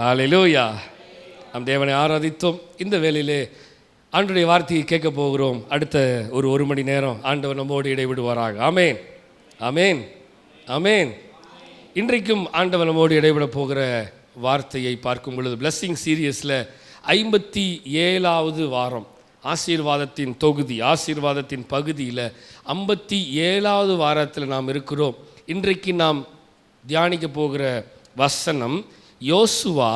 ஹல்லேலூயா. நம் தேவனை ஆராதித்தோம். இந்த வேளையிலே ஆண்டவருடைய வார்த்தையை கேட்க போகிறோம். அடுத்த ஒரு மணி நேரம் ஆண்டவர் நம்மோடு இடைவிடுவாராக. ஆமேன், ஆமேன், ஆமேன். இன்றைக்கும் ஆண்டவர் நம்மோடு இடைவிட போகிற வார்த்தையை பார்க்கும் பொழுது பிளஸ்ஸிங் சீரியஸில் 57வது வாரம், ஆசீர்வாதத்தின் தொகுதி, ஆசீர்வாதத்தின் பகுதியில் 57வது வாரத்தில் நாம் இருக்கிறோம். இன்றைக்கு நாம் தியானிக்க போகிற வசனம் யோசுவா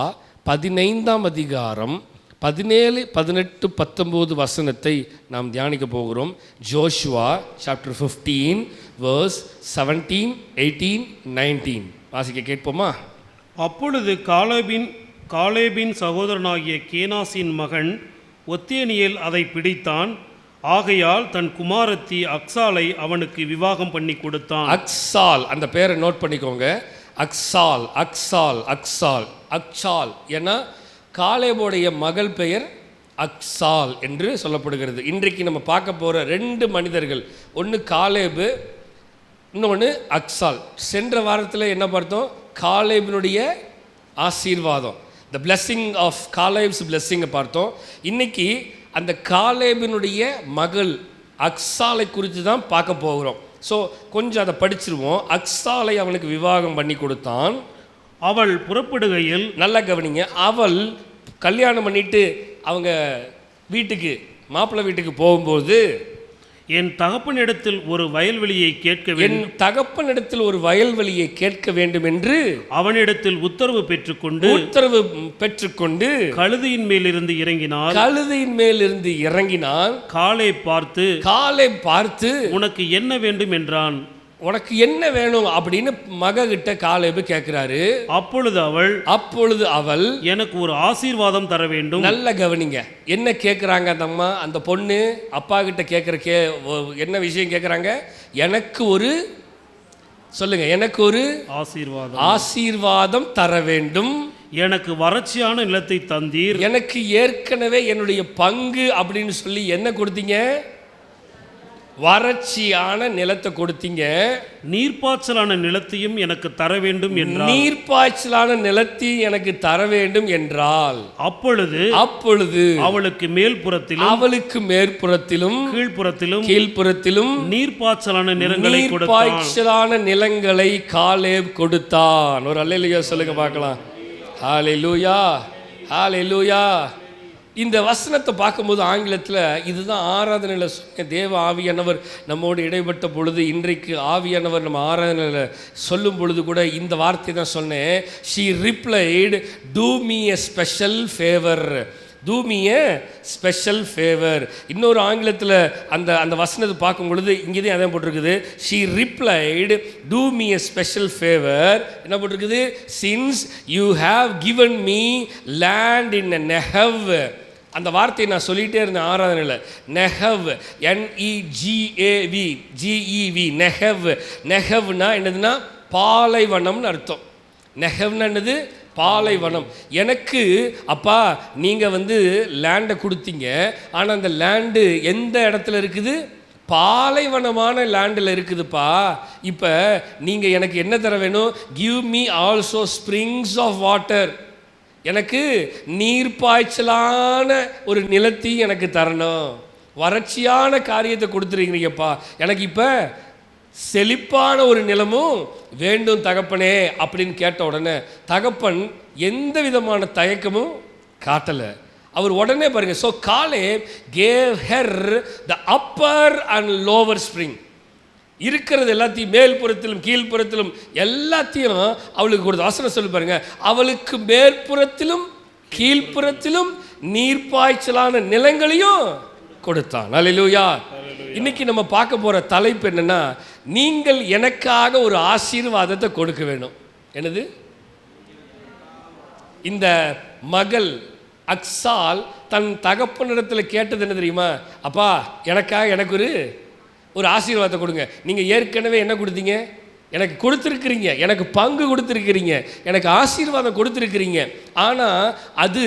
15ஆம் அதிகாரம் 17, 18, 19 வசனத்தை நாம் தியானிக்க போகிறோம். ஜோஷுவா சாப்டர் 15 verse 17, 18, 19 வாசிக்க கேட்போமா? அப்பொழுது காலேபின் சகோதரனாகிய கேனாசின் மகன் ஒத்தேனியேல் அதை பிடித்தான். ஆகையால் தன் குமாரத்தி அக்சாலை அவனுக்கு விவாகம் பண்ணி கொடுத்தான். அக்சால், அந்த பேரை நோட் பண்ணிக்கோங்க. அக்சால், அக்சால், அக்சால், அக்சால். ஏன்னா காலேபுடைய மகள் பெயர் அக்சால் என்று சொல்லப்படுகிறது. இன்றைக்கு நம்ம பார்க்க போகிற 2 மனிதர்கள், ஒன்று காலேபு, இன்னொன்று அக்சால். சென்ற வாரத்தில் என்ன பார்த்தோம்? காலேபினுடைய ஆசீர்வாதம், த பிளெஸ்ஸிங் ஆஃப் காலேப்ஸ் பிளெஸ்ஸிங்கை பார்த்தோம். இன்னைக்கு அந்த காலேபினுடைய மகள் அக்சாலை குறித்து தான் பார்க்க போகிறோம். ஸோ கொஞ்சம் அதை படிச்சிருவோம். அக்சாலை அவனுக்கு விவாகம் பண்ணி கொடுத்தான். அவள் புறப்படுகையில், நல்லா கவனிங்க, அவள் கல்யாணம் பண்ணிட்டு அவங்க வீட்டுக்கு, மாப்பிள்ளை வீட்டுக்கு போகும்போது, என் தகப்பனிடத்தில் ஒரு வயல்வெளியை கேட்க வேண்டும், என் தகப்பனிடத்தில் ஒரு வயல்வெளியை கேட்க வேண்டும் என்று அவனிடத்தில் உத்தரவு பெற்றுக்கொண்டு கழுதையின் மேலிருந்து இறங்கினான். காலேப் பார்த்து உனக்கு என்ன வேண்டும் என்றான். உனக்கு என்ன வேணும் அப்படின்னு மககிட்ட காலேபு கேட்கிறாரு. அப்பொழுது அவள் எனக்கு ஒரு ஆசீர்வாதம் தர வேண்டும். நல்ல கவனிங்க, என்ன கேட்குறாங்க அந்த அம்மா, அந்த பொண்ணு அப்பா கிட்ட கேட்குற என்ன விஷயம் கேட்குறாங்க? எனக்கு ஒரு ஆசீர்வாதம் தர வேண்டும். எனக்கு வறட்சியான நிலத்தை தந்தீர். எனக்கு ஏற்கனவே என்னுடைய பங்கு அப்படின்னு சொல்லி என்ன கொடுத்தீங்க? வறட்சியான நிலத்தை கொடுத்தீங்க. நீர்ப்பாய்ச்சலான நிலத்தையும் எனக்கு தர வேண்டும் என்றால், நீர்ப்பாய்ச்சலான நிலத்தையும் எனக்கு தர வேண்டும் என்றால், அப்பொழுது அவளுக்கு மேற்புறத்திலும் கீழ்ப்புறத்திலும் நீர்ப்பாய்ச்சலான நிலங்களை காலேப் கொடுத்தான். ஒரு அல்லேலூயா சொல்லுங்க பார்க்கலாம். ஹல்லேலூயா, ஹல்லேலூயா. இந்த வசனத்தை பார்க்கும்போது ஆங்கிலத்தில் இதுதான் ஆராதனையில் சொன்ன தேவ ஆவியானவர் நம்மோடு இடைப்பட்ட பொழுது, இன்றைக்கு ஆவியானவர் நம்ம ஆராதனையில் சொல்லும் பொழுது கூட இந்த வார்த்தை தான் சொன்னேன். she replied, do me a special favor, do me a special favor. இன்னொரு ஆங்கிலத்தில் அந்த வசனத்தை பார்க்கும் பொழுது இங்கே தான் அதான் போட்டிருக்குது. she replied, do me a special favor. என்ன போட்டிருக்குது? since you have given me land in Negev. அந்த வார்த்தையை நான் சொல்லிகிட்டே இருந்தேன் ஆராதனையில். நெகவ், NEGAV, GEV, நெகவ். நெகவ்னா என்னதுன்னா பாலைவனம்னு அர்த்தம். நெகவ்னா என்னது? பாலைவனம். எனக்கு அப்பா நீங்கள் லேண்டை கொடுத்தீங்க, ஆனால் அந்த லேண்டு எந்த இடத்துல இருக்குது? பாலைவனமான லேண்டில் இருக்குதுப்பா. இப்போ நீங்கள் எனக்கு என்ன தர வேணும்? Give me also springs of water. எனக்கு நீர்ப்பாய்ச்சலான ஒரு நிலத்தையும் எனக்கு தரணும். வறட்சியான காரியத்தை கொடுத்துருக்கிறீங்கப்பா, எனக்கு இப்போ செழிப்பான ஒரு நிலமும் வேண்டும் தகப்பனே அப்படின்னு கேட்ட உடனே தகப்பன் எந்த விதமான தயக்கமும் காட்டலை. அவர் உடனே பாருங்க, so Caleb cave her the upper and lower spring. இருக்கிறது எல்லாத்தையும், மேல்புறத்திலும் கீழ்ப்புறத்திலும் எல்லாத்தையும் அவளுக்கு கொடுத்த வசனம் சொல்லி பாருங்க. அவளுக்கு மேற்புறத்திலும் கீழ்ப்புறத்திலும் நீர்ப்பாய்ச்சலான நிலங்களையும் கொடுத்தான். அல்லேலூயா. இன்னைக்கு நம்ம பார்க்க போற தலைப்பு என்னன்னா, நீங்கள் எனக்காக ஒரு ஆசீர்வாதத்தை கொடுக்க வேணும். என்னது? இந்த மகள் அக்சால் தன் தகப்பனிடத்தில் கேட்டது என்ன தெரியுமா? அப்பா எனக்காக எனக்கு ஒரு ஆசீர்வாதத்தை கொடுங்க. நீங்கள் ஏற்கனவே என்ன கொடுத்தீங்க? எனக்கு கொடுத்துருக்கிறீங்க, எனக்கு பங்கு கொடுத்துருக்கிறீங்க, எனக்கு ஆசீர்வாதம் கொடுத்துருக்கிறீங்க. ஆனால் அது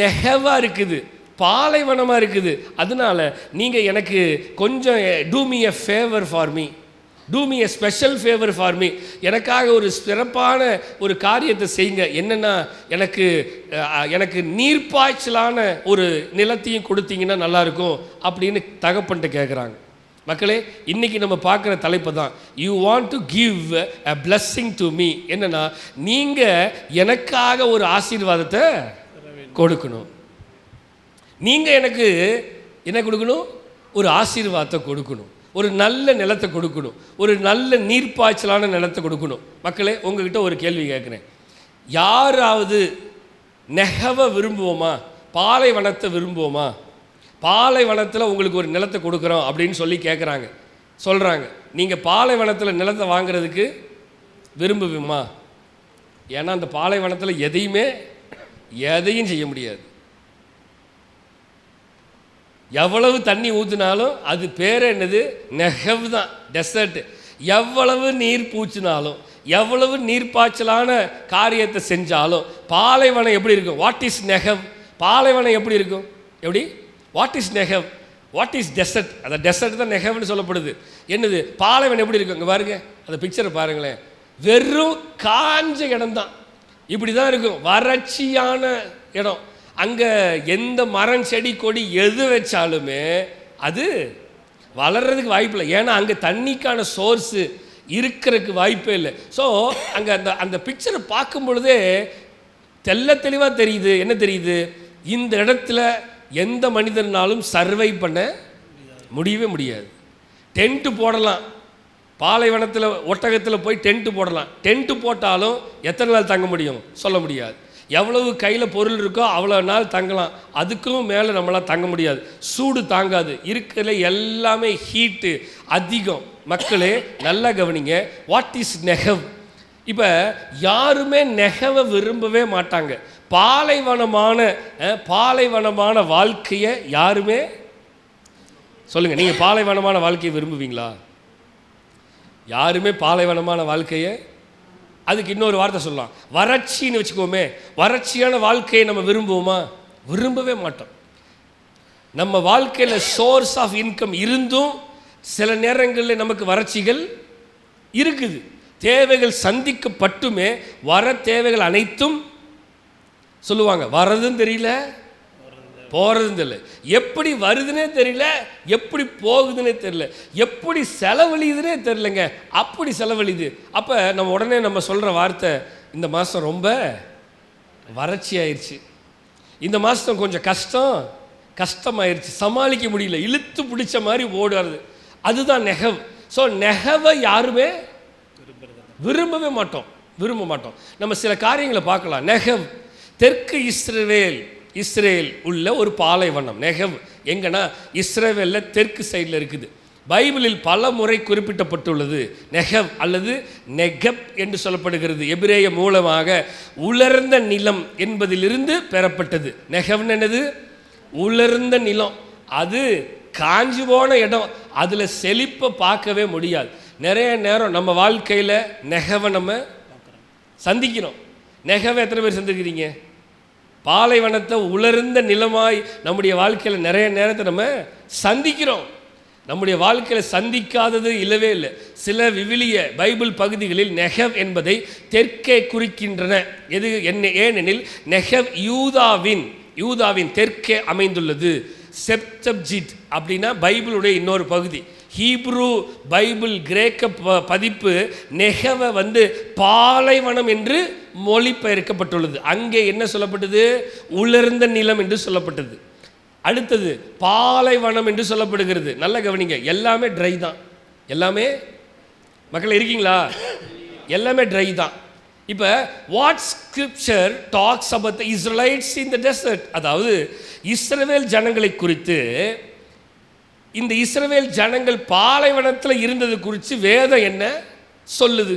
நெகவாக இருக்குது, பாலைவனமாக இருக்குது. அதனால நீங்கள் எனக்கு கொஞ்சம் do me a favour for me, do me a special favour for me, எனக்காக ஒரு சிறப்பான ஒரு காரியத்தை செய்யுங்க. என்னென்னா எனக்கு நீர்ப்பாய்ச்சலான ஒரு நிலத்தையும் கொடுத்தீங்கன்னா நல்லாயிருக்கும் அப்படின்னு தகப்பன்ட்டு கேட்குறாங்க. மக்களே, இன்றைக்கி நம்ம பார்க்குற தலைப்பு தான், you want to give a blessing to me. என்னென்னா நீங்கள் எனக்காக ஒரு ஆசீர்வாதத்தை கொடுக்கணும். நீங்கள் எனக்கு என்ன கொடுக்கணும்? ஒரு ஆசீர்வாதத்தை கொடுக்கணும், ஒரு நல்ல நிலத்தை கொடுக்கணும், ஒரு நல்ல நீர்ப்பாய்ச்சலான நிலத்தை கொடுக்கணும். மக்களே, உங்ககிட்ட ஒரு கேள்வி கேட்குறேன். யாராவது நெகவை விரும்புவோமா? பாலைவனத்தை விரும்புவோமா? பாலைவனத்தில் உங்களுக்கு ஒரு நிலத்தை கொடுக்குறோம் அப்படின்னு சொல்லி சொல்கிறாங்க. நீங்கள் பாலைவனத்தில் நிலத்தை வாங்கிறதுக்கு விரும்புவோமா? ஏன்னா அந்த பாலைவனத்தில் எதையும் செய்ய முடியாது. எவ்வளவு தண்ணி ஊற்றினாலும் அது பேர் என்னது? நெகவ் தான், டெசர்ட். எவ்வளவு நீர் பூச்சினாலும், எவ்வளவு நீர்ப்பாய்ச்சலான காரியத்தை செஞ்சாலும் பாலைவனம் எப்படி இருக்கும்? What is Negev? பாலைவனம் எப்படி இருக்கும்? எப்படி? What is Negev? What is desert? அந்த டெசர்ட் தான் நெகவ்னு சொல்லப்படுது. என்னது? பாலைவனம் எப்படி இருக்கும்? இங்கே பாருங்க, அந்த பிக்சரை பாருங்களேன். வெறும் காஞ்ச இடம் தான், இப்படி தான் இருக்கும், வறட்சியான இடம். அங்கே எந்த மரம் செடி கொடி எது வச்சாலுமே அது வளர்கிறதுக்கு வாய்ப்பு இல்லை. ஏன்னா அங்கே தண்ணிக்கான சோர்ஸு இருக்கிறதுக்கு வாய்ப்பே இல்லை. ஸோ அங்கே அந்த பிக்சரை பார்க்கும் பொழுதே தெளிவாக தெரியுது. என்ன தெரியுது? இந்த இடத்துல எந்த மனிதனாலும் சர்வை பண்ண முடியவே முடியாது. டென்ட்டு போடலாம், பாலைவனத்தில் ஒட்டகத்தில் போய் டென்ட்டு போடலாம். டென்ட்டு போட்டாலும் எத்தனை நாள் தங்க முடியும் சொல்ல முடியாது. எவ்வளவு கையில் பொருள் இருக்கோ அவ்வளோ நாள் தங்கலாம், அதுக்கும் மேலே நம்மளால் தங்க முடியாது. சூடு தாங்காது. இருக்கிற எல்லாமே ஹீட்டு அதிகம். மக்களே, நல்லா கவனிங்க. What is Negev? இப்போ யாருமே நெகவை விரும்பவே மாட்டாங்க. பாலைவனமான வாழ்க்கையை யாருமே சொல்லுங்கள். நீங்கள் பாலைவனமான வாழ்க்கையை விரும்புவீங்களா? யாருமே பாலைவனமான வாழ்க்கையை, அதுக்கு இன்னொரு வார்த்தை சொல்லலாம், வறட்சின்னு வச்சுக்கோமே. வறட்சியான வாழ்க்கையை நம்ம விரும்புவோமா? விரும்பவே மாட்டோம். நம்ம வாழ்க்கையில் சோர்ஸ் ஆஃப் இன்கம் இருந்தும் சில நேரங்களில் நமக்கு வறட்சிகள் இருக்குது. தேவைகள் சந்திக்கப்பட்டுமே வர தேவைகள் அனைத்தும் சொல்லுவாங்க வரதுன்னு தெரியல, போகிறதுன்னு தெரியல, எப்படி வருதுன்னே தெரியல, எப்படி போகுதுன்னே தெரியல, எப்படி செலவழியுதுன்னே தெரியலங்க, அப்படி செலவழிது. அப்போ நம்ம உடனே நம்ம சொல்கிற வார்த்தை, இந்த மாதம் ரொம்ப வறட்சி ஆயிடுச்சு, இந்த மாதம் கொஞ்சம் கஷ்டமாயிருச்சு, சமாளிக்க முடியல, இழுத்து பிடிச்ச மாதிரி ஓடுறது. அதுதான் நெகவ். ஸோ நெகவை யாருமே விரும்ப மாட்டோம். நம்ம சில காரியங்களை பார்க்கலாம். நெகவ் தெற்கு இஸ்ரேல் உள்ள ஒரு பாலைவனம். நெகவ் எங்கன்னா இஸ்ரேலில் தெற்கு சைடில் இருக்குது. பைபிளில் பல முறை குறிப்பிட்டப்பட்டுள்ளது. நெகவ் அல்லது நெகப் என்று சொல்லப்படுகிறது. எபிரேய மூலமாக உலர்ந்த நிலம் என்பதிலிருந்து பெறப்பட்டது. நெகவ்னு என்னது? உலர்ந்த நிலம். அது காஞ்சி போன இடம், அதில் செழிப்பை பார்க்கவே முடியாது. நிறைய நேரம் நம்ம வாழ்க்கையில் நெகவை நம்ம சந்திக்கிறோம். நெகவை எத்தனை பேர் சந்திக்கிறீங்க? பாலைவனத்தை உலர்ந்த நிலமாய் நம்முடைய வாழ்க்கையில் நிறைய நேரத்தை நம்ம சந்திக்கிறோம். நம்முடைய வாழ்க்கையில் சந்திக்காதது இல்லவே இல்லை. சில விவிலிய பைபிள் பகுதிகளில் நெகவ் என்பதை தெற்கே குறிக்கின்றன. ஏனெனில் நெகவ் யூதாவின் தெற்கே அமைந்துள்ளது. செப்டப்ஜிட் அப்படின்னா பைபிளுடைய இன்னொரு பகுதி. ஹீப்ரு பைபிள் கிரேக்க பதிப்பு நெகவை பாலைவனம் என்று மொழிபெயர்க்கப்பட்டுள்ளது. அங்கே என்ன சொல்லப்பட்டது? உலர்ந்த நிலம் என்று சொல்லப்பட்டது. அடுத்தது பாலைவனம் என்று சொல்லப்படுகிறது. நல்ல கவனிங்க, எல்லாமே ட்ரை தான். எல்லாமே மக்கள் இருக்கீங்களா? எல்லாமே ட்ரை தான். இப்போ what scripture talks about the Israelites in the desert, அதாவது இஸ்ரவேல் ஜனங்களை குறித்து, இந்த இஸ்ரவேல் ஜனங்கள் பாலைவனத்தில் இருந்தது குறித்து வேதம் என்ன சொல்லுது?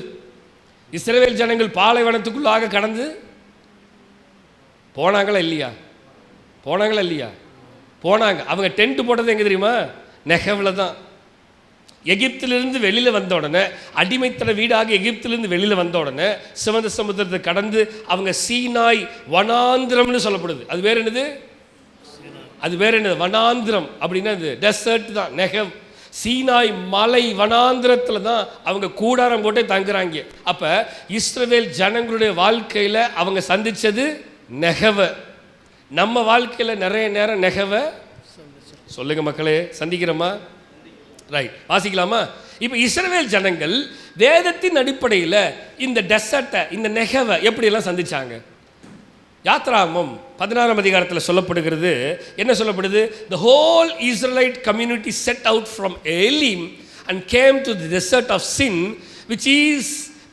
இஸ்ரவேல் ஜனங்கள் பாலைவனத்துக்குள்ளாக கடந்து போனாங்களா இல்லையா? போனாங்க. அவங்க டென்ட் போட்டது எங்கே தெரியுமா? நெகவில் தான். எகிப்திலிருந்து வெளியில் வந்த உடனே, அடிமைத்தன வீடாக எகிப்திலிருந்து வெளியில் வந்த உடனே சிவந்த சமுத்திரத்தை கடந்து அவங்க சீனாய் வனாந்திரம்னு சொல்லப்படுது. அது வேற என்னது? வனாந்திரம் அப்படின்னா அது டெசர்ட் தான், நெகவ். சீனாய் மலை வனாந்திரத்தில் தான் அவங்க கூடாரம் போட்டே தங்குறாங்க. அப்போ இஸ்ரவேல் ஜனங்களுடைய வாழ்க்கையில் அவங்க சந்தித்தது நெகவை. நம்ம வாழ்க்கையில் நிறைய நேரம் நெகவை சொல்லுங்க மக்களே, சந்திக்கிறோமா? ரைட், வாசிக்கலாமா? இப்போ இஸ்ரவேல் ஜனங்கள் வேதத்தின் அடிப்படையில் இந்த டெசர்ட்டை, இந்த நெகவை எப்படியெல்லாம் சந்திச்சாங்க? யாத்ராகமம் 16ஆம் அதிகாரத்தில் சொல்லப்படுகிறது. என்ன சொல்லப்படுது? The whole Israelite community set out from Elim and came to the desert of Sin, which is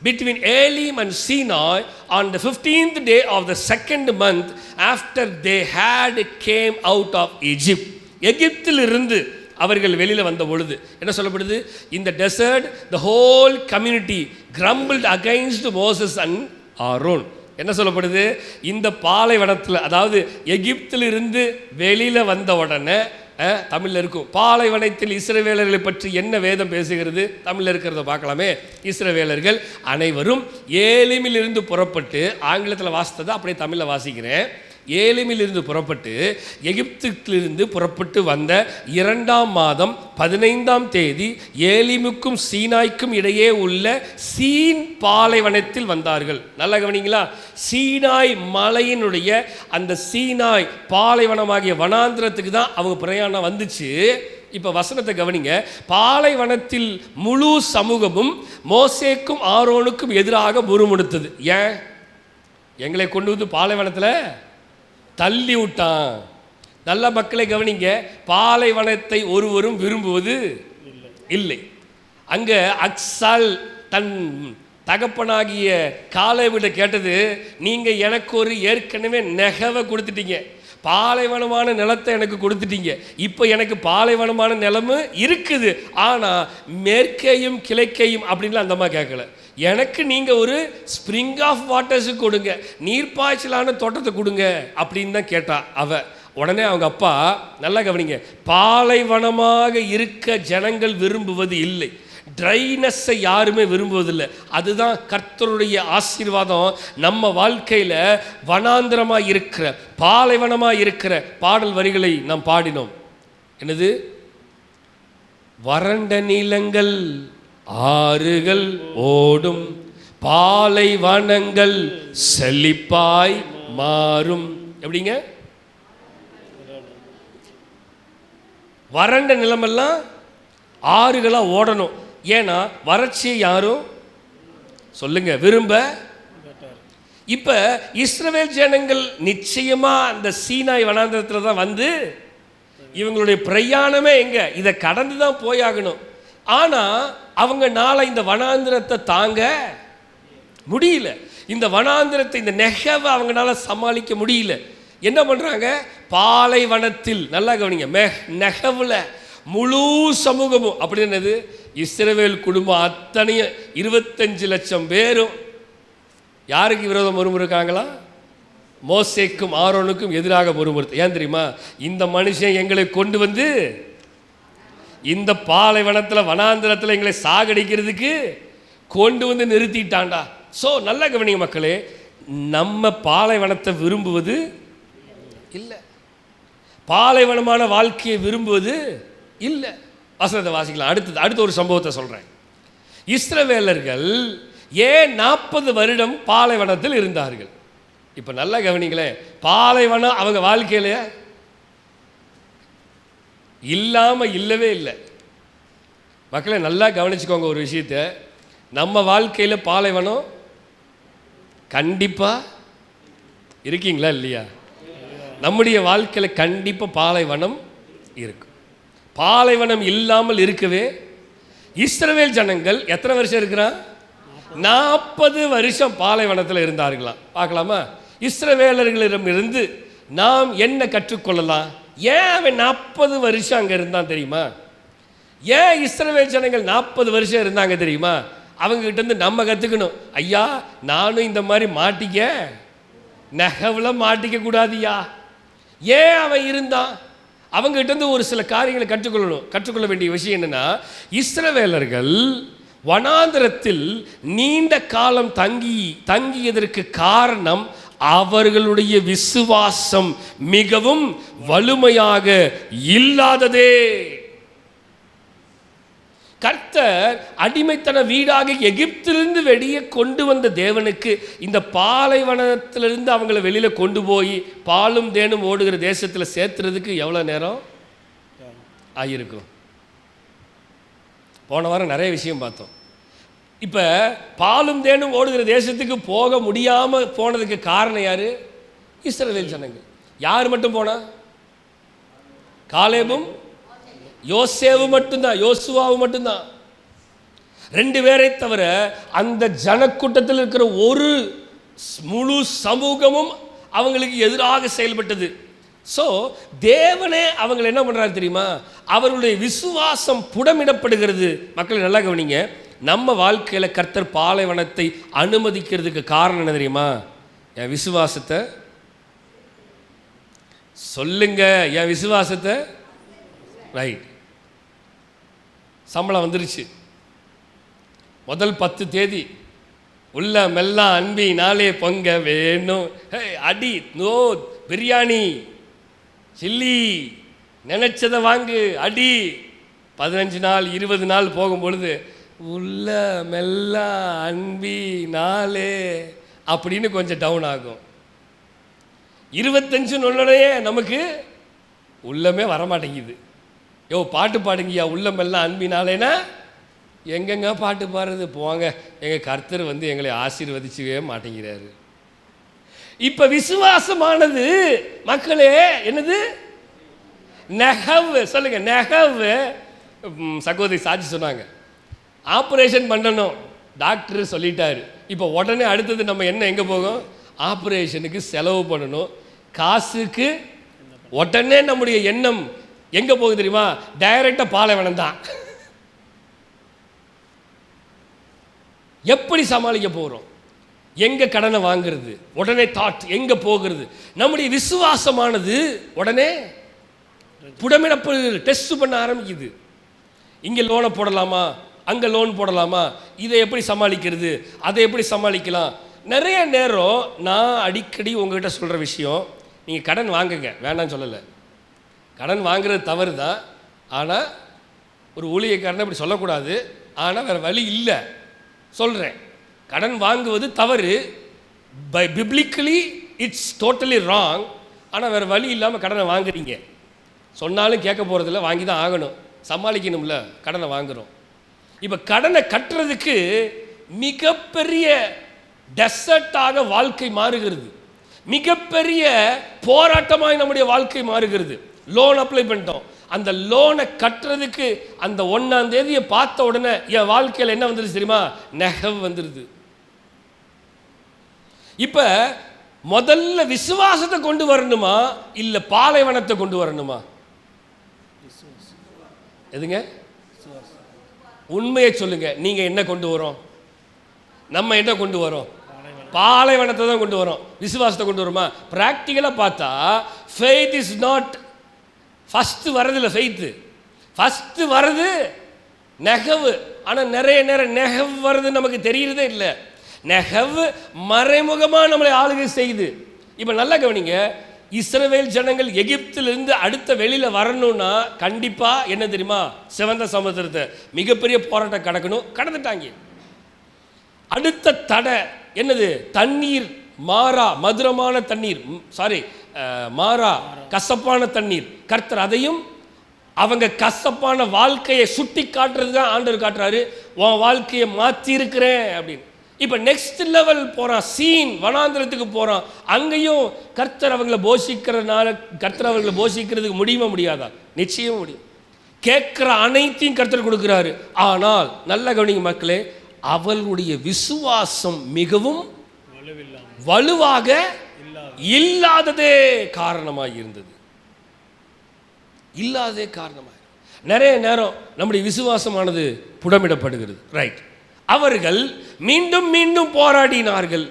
between Elim and Sinai, on the 15th day of the second month after they had came out of Egypt. எகிப்திலிருந்து அவர்கள் வெளியில் வந்த பொழுது என்ன சொல்லப்படுது? இந்த dessert, the whole community grumbled against Moses and Aaron. என்ன சொல்லப்படுது? இந்த பாலைவனத்தில், அதாவது எகிப்திலிருந்து வெளியில் வந்த உடனே, தமிழில் இருக்கும், பாலைவனத்தில் இஸ்ரவேலர்களை பற்றி என்ன வேதம் பேசுகிறது? தமிழில் இருக்கிறத பார்க்கலாமே. இஸ்ரவேலர்கள் அனைவரும் ஏலிமிலிருந்து புறப்பட்டு, ஆங்கிலத்தில் வாசித்ததை அப்படியே தமிழில் வாசிக்கிறேன். ஏலிமிலிருந்து புறப்பட்டு எகிப்திலிருந்து புறப்பட்டு வந்த 2ஆம் மாதம் 15ஆம் தேதி ஏலிமுக்கும் சீனாய்க்கும் இடையே உள்ள சீன் பாலைவனத்தில் வந்தார்கள். நல்லா கவனிங்களா? சீனாய் மலையினுடைய அந்த சீனாய் பாலைவனமாகிய வனாந்திரத்துக்கு தான் அவங்க பிரயாணம் வந்துச்சு. இப்போ வசனத்தை கவனிங்க. பாலைவனத்தில் முழு சமூகமும் மோசேக்கும் ஆரோனுக்கும் எதிராக முறுமுறுத்தது. ஏன்? எங்களை கொண்டு வந்து பாலைவனத்தில் தள்ளி விட்டான். நல்ல மக்களை கவனிங்க. பாலைவனத்தை ஒருவரும் விரும்புவது இல்லை. அங்கே அக்சால் தன் தகப்பனாகிய காலேபிட்ட கேட்டது, நீங்கள் எனக்கு ஒரு ஏற்கனவே நெகவை கொடுத்துட்டீங்க, பாலைவனமான நிலத்தை எனக்கு கொடுத்துட்டீங்க, இப்போ எனக்கு பாலைவனமான நிலமும் இருக்குது, ஆனால் மேற்கையும் கிழக்கையும் அப்படின்லாம் அந்தம்மா கேட்கல. எனக்கு நீங்கள் ஒரு ஸ்ப்ரிங் ஆஃப் வாட்டர்ஸு கொடுங்க, நீர்ப்பாய்ச்சலான தோட்டத்தை கொடுங்க அப்படின்னு தான் கேட்டா அவ. உடனே அவங்க அப்பா, நல்லா கவனிங்க, பாலைவனமாக இருக்க ஜனங்கள் விரும்புவது இல்லை, ட்ரைனஸை யாருமே விரும்புவதில்லை. அதுதான் கர்த்தருடைய ஆசீர்வாதம். நம்ம வாழ்க்கையில் வனாந்திரமாக இருக்கிற, பாலைவனமாக இருக்கிற பாடல் வரிகளை நாம் பாடினோம். என்னது? வறண்ட நிலங்கள் ஆறுகள் ஓடும், பாலைவனங்கள் செழிப்பாய் மாறும். எப்படிங்க? வறண்ட நிலமெல்லாம் ஆறுகளாக ஓடணும். ஏன்னா வறட்சியை யாரும் சொல்லுங்க விரும்ப. இப்போ இஸ்ரவேல் ஜனங்கள் நிச்சயமாக அந்த சீனாய் வனாந்திரத்தில் தான் வந்து இவங்களுடைய பிரயாணமே எங்கே? இதை கடந்து தான் போயாகணும். ஆனால் அவங்க நாளை இந்த வனாந்திரத்தை தாங்க முடியல. இந்த வனாந்திரத்தை, இந்த நெகவை அவங்களால சமாளிக்க முடியல. என்ன பண்ணுறாங்க? பாலைவனத்தில், நல்லா கவனிங்க, நெகவில் முழு சமூகமும், அப்படி என்னது, இஸ்ரவேல் குடும்பம் அத்தனையும் 25 லட்சம் பேரும் யாருக்கு விரோதம் முறுமுறுக்காங்களா? மோசேக்கும் ஆரோனுக்கும் எதிராக முறுமுறுத்து. ஏன் தெரியுமா? இந்த மனுஷன் எங்களை கொண்டு வந்து இந்த பாலைவனத்தில் வனாந்திரத்தில் எங்களை சாகடிக்கிறதுக்கு கொண்டு வந்து நிறுத்திட்டான்டா. ஸோ நல்ல கவனிங்க மக்களே, நம்ம பாலைவனத்தை விரும்புவது இல்லை, பாலைவனமான வாழ்க்கையை விரும்புவது இல்லை. வசனத்தை வாசிக்கலாம். அடுத்த ஒரு சம்பவத்தை சொல்கிறேன். இஸ்ரவேலர்கள் ஏன் 40 வருடம் பாலைவனத்தில் இருந்தார்கள்? இப்போ நல்லா கவனிங்களேன், பாலைவனம் அவங்க வாழ்க்கையில இல்லாமல் இல்லவே இல்லை. மக்களை நல்லா கவனிச்சுக்கோங்க ஒரு விஷயத்தை, நம்ம வாழ்க்கையில் பாலைவனம் கண்டிப்பாக இருக்கீங்களா இல்லையா? நம்முடைய வாழ்க்கையில் கண்டிப்பாக பாலைவனம் இருக்கும். பாலைவனம் இல்லாமல் இருக்கவே இஸ்ரவேல் ஜனங்கள் எத்தனை வருஷம் இருக்கிறான்? 40 வருஷம் பாலைவனத்தில் இருந்தார்களாம். பார்க்கலாமா? இஸ்ரவேலர்களிடமிருந்து நாம் என்ன கற்றுக்கொள்ளலாம்? ஏன் அவன் 40 வருஷம் அங்கே இருந்தான் தெரியுமா? ஏன் இஸ்ரவேல் ஜனங்கள் 40 வருஷம் இருந்தாங்க தெரியுமா? அவங்ககிட்ட நம்ம கற்றுக்கணும். ஐயா, நானும் இந்த மாதிரி மாட்டிக்க நெகவில் மாட்டிக்க கூடாதியா. ஏன் அவன் இருந்தான்? அவங்ககிட்ட ஒரு சில காரியங்களை கற்றுக்கொள்ள வேண்டிய விஷயம் என்னன்னா, இஸ்ரவேலர்கள் வனாந்திரத்தில் நீண்ட காலம் தங்கியதற்கு காரணம் அவர்களுடைய விசுவாசம் மிகவும் வலிமையாக இல்லாததே. கர்த்தர் அடிமைத்தன வீடாக எகிப்திலிருந்து வெளியே கொண்டு வந்த தேவனுக்கு இந்த பாலைவனத்திலிருந்து அவங்கள வெளியில் கொண்டு போய் பாலும் தேனும் ஓடுகிற தேசத்தில் சேர்த்துறதுக்கு எவ்வளோ நேரம் ஆகியிருக்கும்? போன வாரம் நிறைய விஷயம் பார்த்தோம். இப்போ பாலும் தேனும் ஓடுகிற தேசத்துக்கு போக முடியாமல் போனதுக்கு காரணம் யார்? இஸ்ரவேல் ஜனங்கள். யார் மட்டும் போனா? காலேபும் யோசேவு மட்டும்தான், யோசுவாவும் மட்டும்தான். 2 பேரை தவிர அந்த ஜனக்கூட்டத்தில் இருக்கிற ஒரு முழு சமூகமும் அவங்களுக்கு எதிராக செயல்பட்டது. ஸோ தேவனே அவங்களை என்ன பண்ணுறாரு தெரியுமா? அவருடைய விசுவாசம் புடமிடப்படுகிறது. மக்களை நல்லா கவனிங்க. நம்ம வாழ்க்கையில் கர்த்தர் பாலைவனத்தை அனுமதிக்கிறதுக்கு காரணம் என்ன தெரியுமா? என் விசுவாசத்தை சொல்லுங்க, என் விசுவாசத்தை. ரைட். சம்பளம் வந்துருச்சு. முதல் 10 தேதி உள்ள மெல்லாம் அன்பி நாளே பொங்க வேணும். அடி நோ பிரியாணி சில்லி நினைச்சதை வாங்கு அடி. 15 நாள் 20 நாள் போகும்பொழுது உள்ள மெல்லாம் அன்பி நாளே அப்படின்னு கொஞ்சம் டவுன் ஆகும். 25 உடனே நமக்கு உள்ளமே வரமாட்டேங்குது. யோ பாட்டு பாடுங்கய்யா, உள்ளமெல்லாம் அன்பினாலேனா எங்கெங்க பாட்டு பாடுறது? போங்க, எங்கள் கர்த்தர் எங்களை ஆசீர்வதிச்சுவே மாட்டேங்கிறாரு. இப்போ விசுவாசமானது மக்களே என்னது? நெகவ். சொல்லுங்க, நெகவ். சகோதரி சாட்சி சொன்னாங்க, ஆப்ரேஷன் பண்ணணும் டாக்டர் சொல்லிட்டாரு. இப்போ உடனே அடுத்தது நம்ம என்ன எங்கே போகும்? ஆப்ரேஷனுக்கு செலவு பண்ணணும். காசுக்கு உடனே நம்முடைய எண்ணம் எங்கே போகுது தெரியுமா? டைரக்டாக பாலைவனம் தான். எப்படி சமாளிக்க போகிறோம்? எங்கே கடனை வாங்குறது? உடனே தாட் எங்கே போகிறது? நம்முடைய விசுவாசமானது உடனே புடமிடப்படுகிறது, டெஸ்ட் பண்ண ஆரம்பிக்குது. இங்கே லோனை போடலாமா, அங்கே லோன் போடலாமா, இதை எப்படி சமாளிக்கிறது, அதை எப்படி சமாளிக்கலாம். நிறைய நேரம் நான் அடிக்கடி உங்ககிட்ட சொல்கிற விஷயம், நீங்கள் கடன் வாங்குங்க, வேண்டாம்னு சொல்லலை. கடன் வாங்குறது தவறு தான். ஆனால் ஒரு ஊழியக்காரனை இப்படி சொல்லக்கூடாது. ஆனால் வேறு வழி இல்லை, சொல்கிறேன். கடன் வாங்குவது தவறு. By biblically it's totally wrong. ஆனால் வேறு வழி இல்லாமல் கடனை வாங்குறீங்க. சொன்னாலும் கேட்க போகிறதில்ல, வாங்கி தான் ஆகணும், சமாளிக்கணும்ல, கடனை வாங்குகிறோம். இப்போ கடனை கட்டுறதுக்கு மிகப்பெரிய டெசர்ட்டாக வாழ்க்கை மாறுகிறது. மிகப்பெரிய போராட்டமாக நம்முடைய வாழ்க்கை மாறுகிறது. லோன் அப்ளை பண்ணிட்டோம். அந்த லோனை கட்டுறதுக்கு அந்த 1ஆம் தேதியை பார்த்த உடனே என் வாழ்க்கையில் என்ன வந்துருச்சு தெரியுமா? நெகவ் வந்துடுது. இப்போ முதல்ல விசுவாசத்தை கொண்டு வரணுமா, இல்லை பாலைவனத்தை கொண்டு வரணுமா? எதுங்க? உண்மையை சொல்லுங்க. நீங்கள் என்ன கொண்டு வரோம்? நம்ம என்ன கொண்டு வரோம்? பாலைவனத்தை தான் கொண்டு வரோம். விசுவாசத்தை கொண்டு வரோமா? ப்ராக்டிக்கலாக பார்த்தா ஃபெய்த் இஸ் நாட் ஃபஸ்ட்டு வரதில்லை. ஃபெய்த்து ஃபஸ்ட்டு வருது நெகவு. ஆனால் நிறைய நேரம் நெகவு வருது நமக்கு தெரிகிறதே இல்லை. நெகவு மறைமுகமாக நம்மளை ஆளுகை செய்யுது. இப்போ நல்லா கவனிங்க. இஸ்ரவேல் ஜனங்கள் எகிப்திலிருந்து அடுத்த வெளியில் வரணும்னா கண்டிப்பாக என்ன தெரியுமா? சிவந்த சமுத்திரத்தை மிகப்பெரிய போராட்டம் கடக்கணும். கடந்துட்டாங்க. அடுத்த தடை என்னது? தண்ணீர் மாறா, மதுரமான தண்ணீர், மாறா கசப்பான தண்ணீர். கர்த்தர் அதையும் அவங்க கசப்பான வாழ்க்கையை சுட்டி காட்டுறது தான் ஆண்டவர் காட்டுறாரு. உன் வாழ்க்கையை மாற்றி இருக்கிறேன் அப்படின்னு. இப்போ நெக்ஸ்ட் லெவல் போகிறான், சீன் வனாந்திரத்துக்கு போகிறான். அங்கேயும் கர்த்தர் அவங்களை போஷிக்கிறதுனால கர்த்தர் அவங்களை போஷிக்கிறதுக்கு முடியுமா முடியாதா? நிச்சயம் முடியும். கேட்குற அனைத்தையும் கர்த்தர் கொடுக்குறாரு. ஆனால் நல்ல கவனிங்க மக்களே, அவளுடைய விசுவாசம் மிகவும் வலுவாக இல்லாததே காரணமாக இருந்தது. இல்லாததே காரணமாக நிறைய நேரம் நம்முடைய விசுவாசமானது புடமிடப்படுகிறது. ரைட். அவர்கள் மீண்டும் மீண்டும் போராடினார்கள்.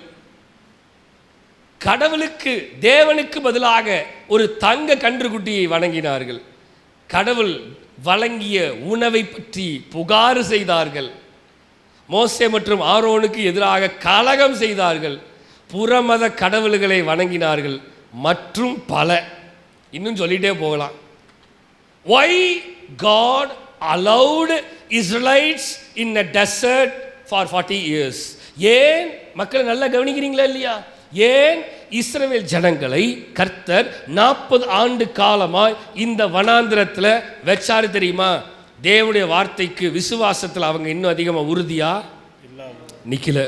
கடவுளுக்கு, தேவனுக்கு பதிலாக ஒரு தங்க கன்றுக்குட்டியை வணங்கினார்கள். கடவுள் வழங்கிய உணவை பற்றி புகார் செய்தார்கள். மோசே மற்றும் ஆரோனுக்கு எதிராக கலகம் செய்தார்கள். புறமத கடவுள்களை வணங்கினார்கள். மற்றும் பல, இன்னும் சொல்லிட்டே போகலாம். Why God allowed Israelites in a desert for 40 years. ஏன் மக்களை நல்லா கவனிக்கிறீங்களா இல்லையா? ஏன் இஸ்ரவேல் ஜனங்களை கர்த்தர் 40 ஆண்டு காலமாய் இந்த வனாந்திரத்தில் வச்சாரு தெரியுமா? தேவனுடைய வார்த்தைக்கு விசுவாசத்தில் அவங்க இன்னும் அதிகமாக உறுதியா நிக்கல.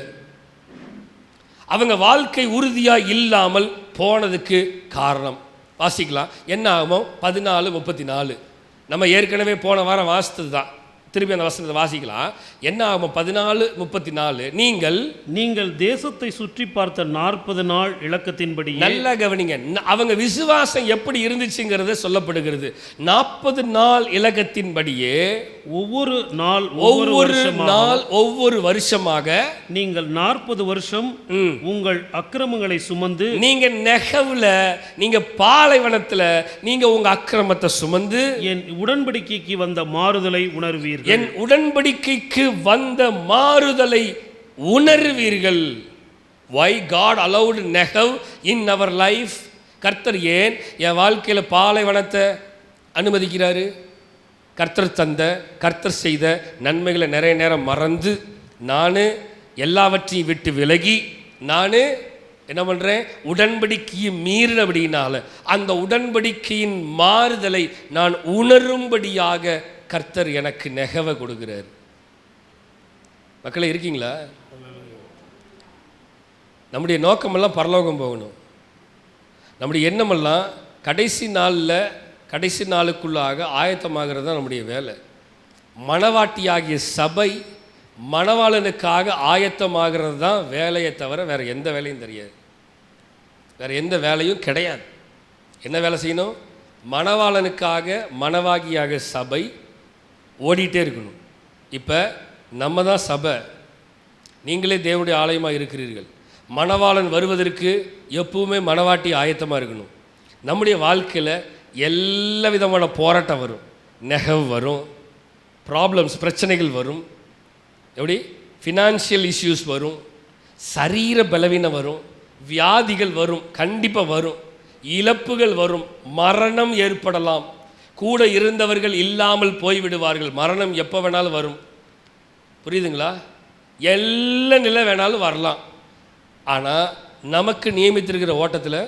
அவங்க வாழ்க்கை உறுதியா இல்லாமல் போனதுக்கு காரணம் வாசிக்கலாம். என்ன ஆகுமோ 14:34. நம்ம ஏற்கனவே போன வாரம் வாசித்தது தான். திருப்பி அந்த வசனத்தை வாசிக்கலாம். என்ன ஆகும் 14:34. நீங்கள் தேசத்தை சுற்றி பார்த்த 40 நாள் இலக்கத்தின்படி. நல்லா கவனிங்க, அவங்க விசுவாசம் எப்படி இருந்துச்சுங்கிறத சொல்லப்படுகிறது. 40 நாள் இலக்கத்தின்படியே ஒவ்வொரு வருஷமாக நீங்கள் 40 வருஷம் உங்கள் அக்கிரமங்களை சுமந்து, நீங்க நெகவுல, நீங்க பாலைவனத்துல நீங்க உங்க அக்கிரமத்தை சுமந்து என் உடன்படிக்கைக்கு வந்த மாறுதலை உணர்வீர்கள். என் உடன்படிக்கைக்கு வந்த மாறுதலை உணர்வீர்கள். Why God allowed Negev in our life? கர்த்தர் ஏன் என் வாழ்க்கையில் பாலைவனத்தை அனுமதிக்கிறாரு? கர்த்தர் செய்த நன்மைகளை நிறைய நேரம் மறந்து, நான் எல்லாவற்றையும் விட்டு விலகி, நான் என்ன பண்ணுறேன்? உடன்படிக்கையை மீறினபடினால அந்த உடன்படிக்கையின் மாறுதலை நான் உணரும்படியாக கர்த்தர் எனக்கு நெகவை கொடுக்கிறார். மக்களே இருக்கீங்களா? நம்முடைய நோக்கமெல்லாம் பரலோகம் போகணும். நம்முடைய எண்ணமெல்லாம் கடைசி நாளுக்குள்ளாக ஆயத்தமாகிறது தான் நம்முடைய வேலை. மணவாட்டியாகிய சபை மணவாளனுக்காக ஆயத்தமாகிறது தான் வேலையை தவிர வேறு எந்த வேலையும் தெரியாது. வேறு எந்த வேலையும் கிடையாது. என்ன வேலை செய்யணும்? மணவாளனுக்காக மணவாகியாக சபை ஓடிட்டே இருக்கணும். இப்போ நம்ம தான் சபை, நீங்களே தேவனுடைய ஆலயமாக இருக்கிறீர்கள். மணவாளன் வருவதற்கு எப்பவுமே மணவாட்டி ஆயத்தமாக இருக்கணும். நம்முடைய வாழ்க்கையில் எல்லா விதமான போராட்டம் வரும், நெகவ் வரும், ப்ராப்ளம்ஸ் பிரச்சனைகள் வரும். எப்படி? ஃபினான்ஷியல் இஷ்யூஸ் வரும், சரீர பலவீனம் வரும், வியாதிகள் வரும், கண்டிப்பாக வரும், இழப்புகள் வரும், மரணம் ஏற்படலாம். கூட இருந்தவர்கள் இல்லாமல் போய்விடுவார்கள். மரணம் எப்போ வேணாலும் வரும். புரியுதுங்களா? எல்லா நிலை வேணாலும் வரலாம். ஆனால் நமக்கு நியமித்திருக்கிற ஓட்டத்தில்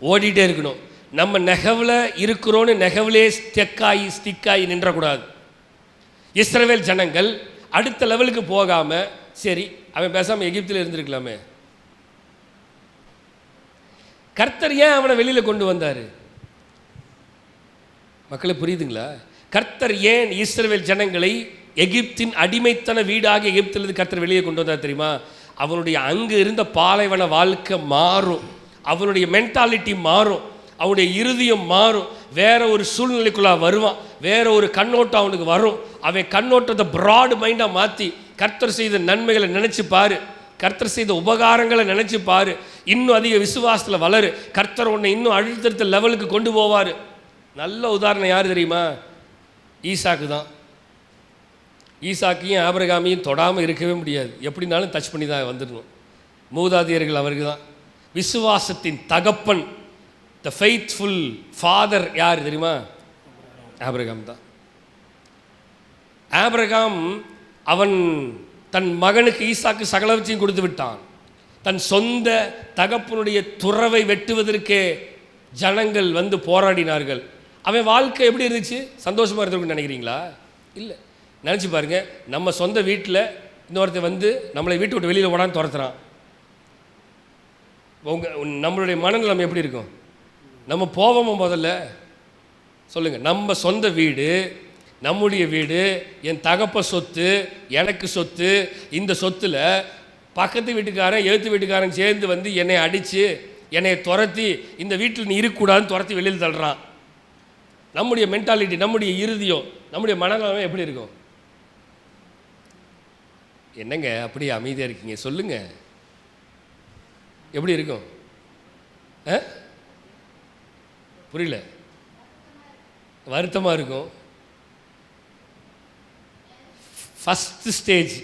ஓடிட்டே இருக்கணும். நம்ம நெகவில் இருக்கிறோன்னு நெகவிலே ஸ்டிக்காகி நின்றக்கூடாது. இஸ்ரவேல் ஜனங்கள் அடுத்த லெவலுக்கு போகாமல், சரி அவன் பேசாமல் எகிப்தில் இருந்திருக்கலாமே. கர்த்தர் ஏன் அவனை வெளியில் கொண்டு வந்தார்? மக்களே புரியுதுங்களா? கர்த்தர் ஏன் இஸ்ரவேல் ஜனங்களை எகிப்தின் அடிமைத்தன வீடாக எகிப்திலிருந்து கர்த்தர் வெளியே கொண்டு வந்தார் தெரியுமா? அவனுடைய அங்கு இருந்த பாலைவன வாழ்க்கை மாறும், அவனுடைய மென்டாலிட்டி மாறும், அவனுடைய இருதயம் மாறும், வேற ஒரு சூழ்நிலைக்குள்ளே வருவான், வேற ஒரு கண்ணோட்டம் அவனுக்கு வரும். அவன் கண்ணோட்டத்தை ப்ராட் மைண்டாக மாற்றி கர்த்தர் செய்த நன்மைகளை நினச்சி பாரு, கர்த்தர் செய்த உபகாரங்களை நினச்சி பாரு, இன்னும் அதிக விசுவாசத்தில் வளரு. கர்த்தர் உன்னை இன்னும் அடுத்தடுத்த லெவலுக்கு கொண்டு போவார். நல்ல உதாரணம் யார் தெரியுமா? ஈசாக்கு தான். ஈசாக்கையும் ஆபிரகாமையும் தொடாமல் இருக்கவே முடியாது. எப்படினாலும் டச் பண்ணி தான் வந்துடணும். மூதாதையர்கள் அவருக்கு தான். விசுவாசத்தின் தகப்பன், த ஃபெய்த்ஃபுல் ஃபாதர் யார் தெரியுமா? ஆபிரகாம் தான். ஆபிரகாம் அவன் தன் மகனுக்கு ஈசாக்கு சகலவற்றையும் கொடுத்து விட்டான். தன் சொந்த தகப்பனுடைய துறவை வெட்டுவதற்கே ஜனங்கள் வந்து போராடினார்கள். அவன் வாழ்க்கை எப்படி இருந்துச்சு? சந்தோஷமாக இருந்திருக்குன்னு நினைக்கிறீங்களா? இல்லை. நினச்சி பாருங்கள், நம்ம சொந்த வீட்டில் இன்னொருத்தர் வந்து நம்மளை வீட்டு விட்டு வெளியில் ஓடான்னு துரத்துறான். நம்மளுடைய மனநிலைமை எப்படி இருக்கும்? நம்ம போவோமோ? முதல்ல சொல்லுங்கள். நம்ம சொந்த வீடு, நம்முடைய வீடு, என் தகப்ப சொத்து, எனக்கு சொத்து. இந்த சொத்தில் பக்கத்து வீட்டுக்காரன் எழுத்து வீட்டுக்காரன் சேர்ந்து வந்து என்னை அடித்து என்னை துரத்தி இந்த வீட்டில் நீ இருக்கக்கூடாதுன்னு துரத்தி வெளியில் தள்ளுறான். நம்முடைய மென்டாலிட்டி, நம்முடைய இருதயம், நம்முடைய மனநிலைமை எப்படி இருக்கும்? என்னங்க அப்படி அமைதியாக இருக்கீங்க? சொல்லுங்க, எப்படி இருக்கும்? புரியல? வருத்தமாக இருக்கும். ஃபஸ்ட் ஸ்டேஜ்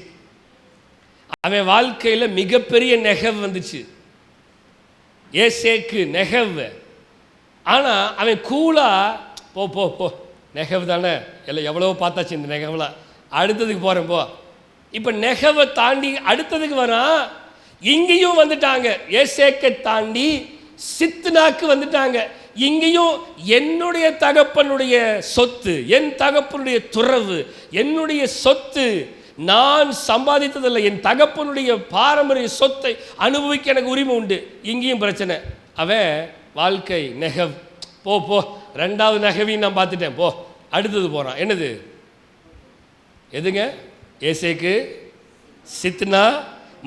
அவன் வாழ்க்கையில் மிகப்பெரிய நெகவ் வந்துச்சு. ஏசேக்கு நெகவ். ஆனால் அவன் கூலாக போ போ போ நெகவ் தானே எல்லாம் எவ்வளோ பார்த்தாச்சு இந்த நெகவெலாம். அடுத்ததுக்கு போகிறேன் போ. இப்போ நெகவை தாண்டி அடுத்ததுக்கு வரான். இங்கேயும் வந்துட்டாங்க, ஏசேக்கை தாண்டி சித்னாக்கு வந்துட்டாங்க. இங்கேயும் என்னுடைய தகப்பனுடைய சொத்து, என் தகப்பனுடைய துறவு, என்னுடைய சொத்து, நான் சம்பாதித்ததில்லை, என் தகப்பனுடைய பாரம்பரிய சொத்தை அனுபவிக்க எனக்கு உரிமை உண்டு. இங்கேயும் பிரச்சனை. அவன் வாழ்க்கை நெகவ். போ போ, ரெண்டாவது நெகவையும் நான் பார்த்துட்டேன், போ. அடுத்தது போகிறான். என்னது? எதுங்க? ஏசேக்கு, சித்னா.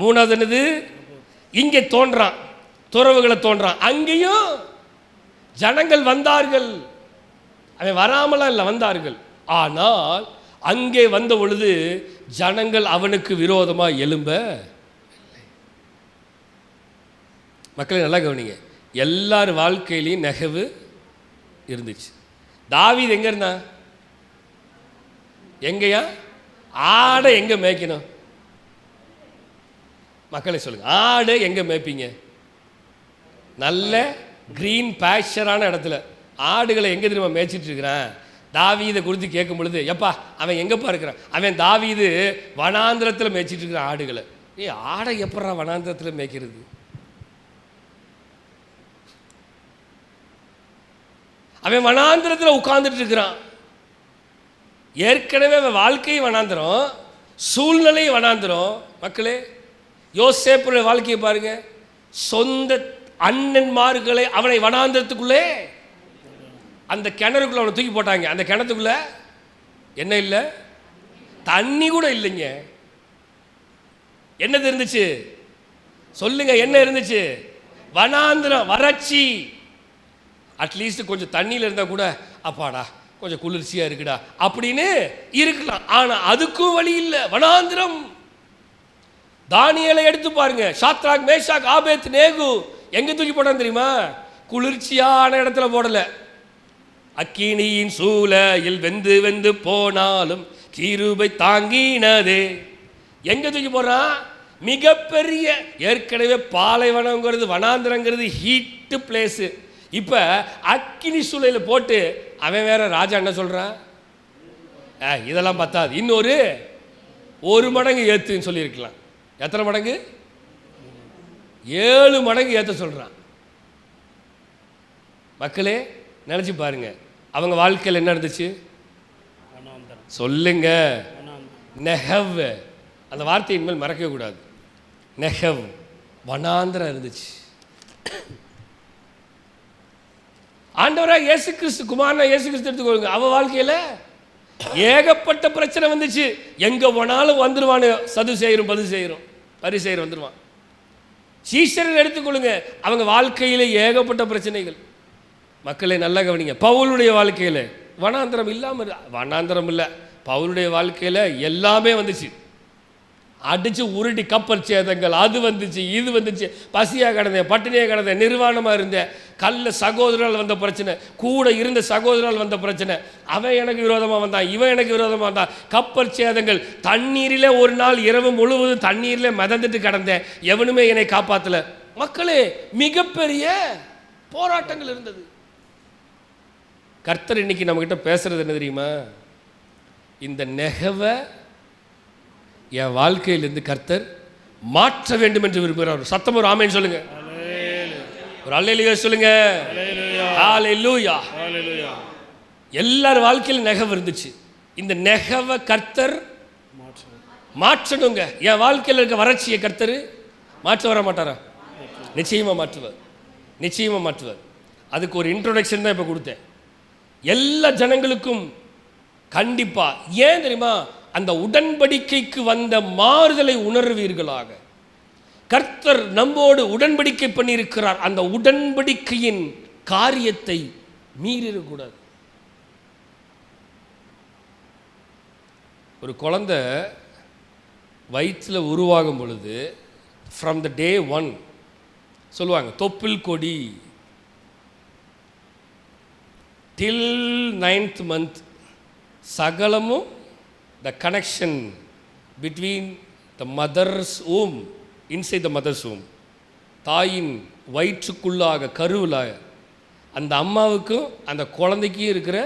மூணாவது என்னது? இங்கே தோன்றான், துறவுகளை தோன்றான். அங்கேயும் ஜனங்கள் வந்தார்கள். அவன் வராமலாம் இல்லை, வந்தார்கள். ஆனால் அங்கே வந்த பொழுது ஜனங்கள் அவனுக்கு விரோதமாக எழும்ப. மக்களை நல்லா கவனிங்க, எல்லார் வாழ்க்கையிலையும் நெகவு இருந்துச்சு. தாவீது எங்கே இருந்தான்? எங்கேயா? ஆடை எங்கே மேய்க்கணும்? மக்களை சொல்லுங்க, ஆடை எங்கே மேய்ப்பீங்க? நல்ல கிரீன் பேஷரான இடத்துல. ஆடுகளை எங்கே தெரியுமா மேய்ச்சிட்டு இருக்கிறான்? தாவீதை குறித்து கேட்கும் பொழுது, எப்பா அவன் எங்கப்பா இருக்கிறான்? அவன் தாவீது வனாந்திரத்தில் மேய்ச்சிட்டு இருக்கிறான் ஆடுகளை. ஆடை எப்படா வனாந்திரத்தில் மேய்க்கிறது? அவன் வனாந்திரத்தில் உட்கார்ந்துட்டு இருக்கிறான். ஏற்கனவே அவன் வாழ்க்கை வனாந்திரம், சூழ்நிலை வனாந்திரம். மக்களே, யோசேப்புடைய வாழ்க்கையை பாருங்க. சொந்த அண்ணன்மார்களை அவனை வனாந்திரத்துக்குள்ளே, அந்த கிணறுக்குள்ள அவனை தூக்கி போட்டாங்க. அந்த கிணத்துக்குள்ள என்ன இல்லை? தண்ணி கூட இல்லைங்க. என்னது இருந்துச்சு சொல்லுங்க? என்ன இருந்துச்சு? வனாந்திரம், வறட்சி. அட்லீஸ்ட் கொஞ்சம் தண்ணியில் இருந்தால் கூட அப்பாடா கொஞ்சம் குளிர்ச்சியாக இருக்குடா அப்படின்னு இருக்கலாம். ஆனால் அதுக்கும் வழி இல்லை, வனாந்திரம். தானியேலை எடுத்து பாருங்க. சாத்ராக், மேஷாக், ஆபேத் நேகு எங்கே தூக்கி போட்டான்னு தெரியுமா? குளிர்ச்சியான இடத்துல போடலை. அக்கினியின் சூளையில் வெந்து வெந்து போனாலும் கிருபை தாங்கினதே. எங்கே தூக்கி போடுறான்? மிகப்பெரிய, ஏற்கனவே பாலைவனங்கிறது, வனாந்திரங்கிறது ஹீட்டு பிளேஸு. இப்போ அக்கினி சூளையில் போட்டு அவன் வேற ராஜா என்ன சொல்கிறான்? இதெல்லாம் பத்தாது, இன்னொரு 1 மடங்கு ஏற்றுன்னு சொல்லியிருக்கலாம். எத்தனை மடங்கு? 7 மடங்கு ஏற்ற சொல்கிறான். மக்களே நினச்சி பாருங்க, அவங்க வாழ்க்கையில் என்ன இருந்துச்சு சொல்லுங்க? நெகவ். அந்த வார்த்தையின் மேல் மறக்கவே கூடாது. நெகவ், வனாந்திரம் இருந்துச்சு. ஆண்டவராக இயேசு கிறிஸ்து, குமாரனா இயேசு கிறிஸ்து எடுத்துக்கொள்ளுங்க. அவ வாழ்க்கையில் ஏகப்பட்ட பிரச்சனை வந்துச்சு. எங்கே போனாலும் வந்துடுவானு, சதுசேயரும் பரிசேயரும் வந்துடுவான். சீஷர்கள் எடுத்துக்கொள்ளுங்க, அவங்க வாழ்க்கையில் ஏகப்பட்ட பிரச்சனைகள். மக்களை நல்லா கவனிங்க. பவுலுடைய வாழ்க்கையில் வனாந்திரம் இல்லாமல், வனாந்திரம் இல்லை, பவுலுடைய வாழ்க்கையில் எல்லாமே வந்துச்சு. அடித்து உருட்டி கப்பல் சேதங்கள், அது வந்துச்சு, இது வந்துச்சு. பசியாக கிடந்தேன், பட்டினியாக கிடந்தேன், நிர்வாணமாக இருந்தேன். கல்ல சகோதரால் வந்த பிரச்சனை, கூட இருந்த சகோதரால் வந்த பிரச்சனை. அவன் எனக்கு விரோதமாக வந்தான், இவன் எனக்கு விரோதமாக வந்தான். கப்பல் சேதங்கள், தண்ணீரில் ஒரு நாள் இரவு முழுவதும் தண்ணீரில் மிதந்துட்டு கிடந்தேன், எவனுமே என்னை காப்பாற்றலை. மக்களே மிகப்பெரிய போராட்டங்கள் இருந்தது. கர்த்தர் இன்னைக்கு நம்மக்கிட்ட பேசுறது என்ன தெரியுமா? இந்த நெகவை என் வாழ்க்கையிலிருந்து கர்த்தர் மாற்ற வேண்டும் என்று விரும்புகிறார். சத்தம் ஒரு ஆமென் சொல்லுங்க. ஒரு அல்லேலூயா சொல்லுங்க. ஹல்லேலூயா. எல்லார் வாழ்க்கையில் நெகவு இருந்துச்சு. இந்த நெகவை கர்த்தர் மாற்றணுங்க. என் வாழ்க்கையில் இருக்க வறட்சியை கர்த்தர் மாற்ற வர மாட்டாரா? நிச்சயமாக மாற்றுவார், நிச்சயமாக மாற்றுவார். அதுக்கு ஒரு இன்ட்ரோடக்ஷன் தான் இப்போ கொடுத்தேன். எல்லா ஜனங்களுக்கும் கண்டிப்பாக. ஏன் தெரியுமா? அந்த உடன்படிக்கைக்கு வந்த மாறுதலை உணர்வீர்களாக. கர்த்தர் நம்மோடு உடன்படிக்கை பண்ணியிருக்கிறார். அந்த உடன்படிக்கையின் காரியத்தை மீறிடக்கூடாது. ஒரு குழந்தை வயிற்றில் உருவாகும் பொழுது ஃப்ரம் த டே 1 சொல்லுவாங்க தொப்புள் கொடி till 9th month சகலமும் the connection between the mother's womb, inside the mother's womb, தாயின் வயிற்றுக்குள்ளாக கருவில் அந்த அம்மாவுக்கும் அந்த குழந்தைக்கும் இருக்கிற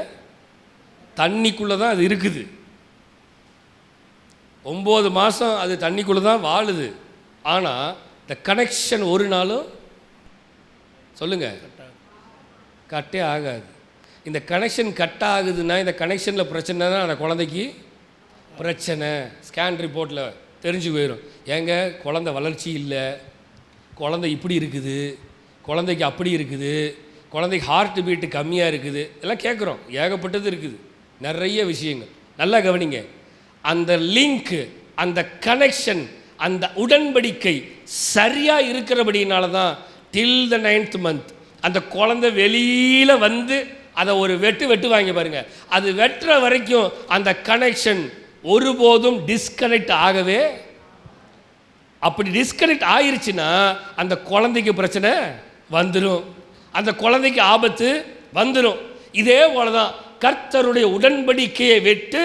தண்ணிக்குள்ளே தான் அது இருக்குது. 9 மாதம் அது தண்ணிக்குள்ளே தான் வாழுது. ஆனால் இந்த கனெக்ஷன் ஒரு நாளும் சொல்லுங்கள் கட்டே ஆகாது. இந்த கனெக்ஷன் கட் ஆகுதுன்னா இந்த கனெக்ஷனில் பிரச்சனை தான் அந்த குழந்தைக்கு பிரச்சனை. ஸ்கேன் ரிப்போர்ட்டில் தெரிஞ்சு போயிடும். ஏங்க குழந்தை வளர்ச்சி இல்லை, குழந்தை இப்படி இருக்குது, குழந்தைக்கு அப்படி இருக்குது, குழந்தைக்கு ஹார்ட் பீட்டு கம்மியாக இருக்குது, எல்லாம் கேட்குறோம். ஏகப்பட்டது இருக்குது, நிறைய விஷயங்கள். நல்லா கவனிங்க. அந்த லிங்க்கு, அந்த கனெக்ஷன், அந்த உடன்படிக்கை சரியாக இருக்கிறபடினால தான் டில் த 9th month அந்த குழந்தை வெளியில் வந்து அதை ஒரு வெட்டு வாங்கி பாருங்க. அது வெட்டுற வரைக்கும் அந்த கனெக்ஷன் ஒருபோதும் டிஸ்கனெக்ட் ஆகவே. அப்படி டிஸ்கனெக்ட் ஆயிருச்சுன்னா அந்த குழந்தைக்கு பிரச்சனை வந்துடும், அந்த குழந்தைக்கு ஆபத்து வந்துடும். இதே போலதான் கர்த்தருடைய உடன்படிக்கையை விட்டு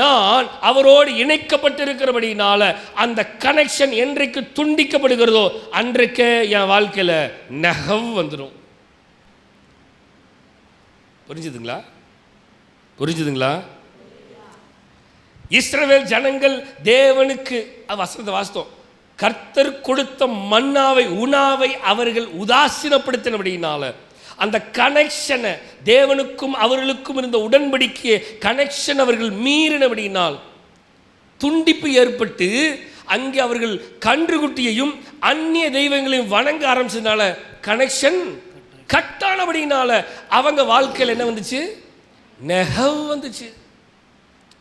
நான் அவரோடு இணைக்கப்பட்டிருக்கிறபடினால அந்த கனெக்ஷன் என்றைக்கு துண்டிக்கப்படுகிறதோ அன்றைக்கே என் வாழ்க்கையில் நெகவு வந்துடும். புரிஞ்சுதுங்களா? புரிஞ்சுதுங்களா? இஸ்ரவேல் ஜனங்கள் தேவனுக்கு வசனத்தை வாசித்தோம். கர்த்தர் கொடுத்த மன்னாவை உணாவை அவர்கள் உதாசீனப்படுத்தினபடியினால அந்த கனெக்ஷனை, தேவனுக்கும் அவர்களுக்கும் இருந்த உடன்படிக்கையை கனெக்ஷன் அவர்கள் மீறினபடியினால் துண்டிப்பு ஏற்பட்டு அங்கே அவர்கள் கன்றுக்குட்டியையும் அந்நிய தெய்வங்களையும் வணங்க ஆரம்பிச்சதுனால கனெக்ஷன் கட்டானபடினால அவங்க வாழ்க்கையில் என்ன வந்துச்சு? நெகவு வந்துச்சு.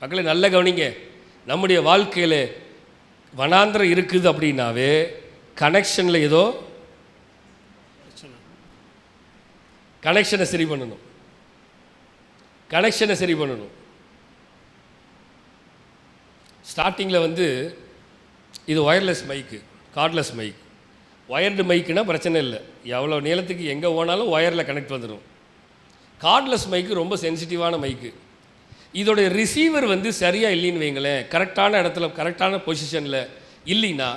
மக்களை நல்ல கவனிங்க. நம்முடைய வாழ்க்கையில் வனாந்திரம் இருக்குது அப்படின்னாவே கனெக்ஷனில் ஏதோ கனெக்ஷனை சரி பண்ணணும், கனெக்ஷனை சரி பண்ணணும். ஸ்டார்டிங்கில் வந்து இது ஒயர்லெஸ் மைக்கு, கார்ட்லெஸ் மைக். ஒயர்டு மைக்குனா பிரச்சனை இல்லை, எவ்வளோ நீளத்துக்கு எங்கே போனாலும் ஒயரில் கனெக்ட் வந்துடும். கார்ட்லெஸ் மைக்கு ரொம்ப சென்சிட்டிவான மைக்கு. இதோடைய ரிசீவர் வந்து சரியாக இல்லைன்னு வைங்களேன், கரெக்டான இடத்துல கரெக்டான பொசிஷனில் இல்லைன்னா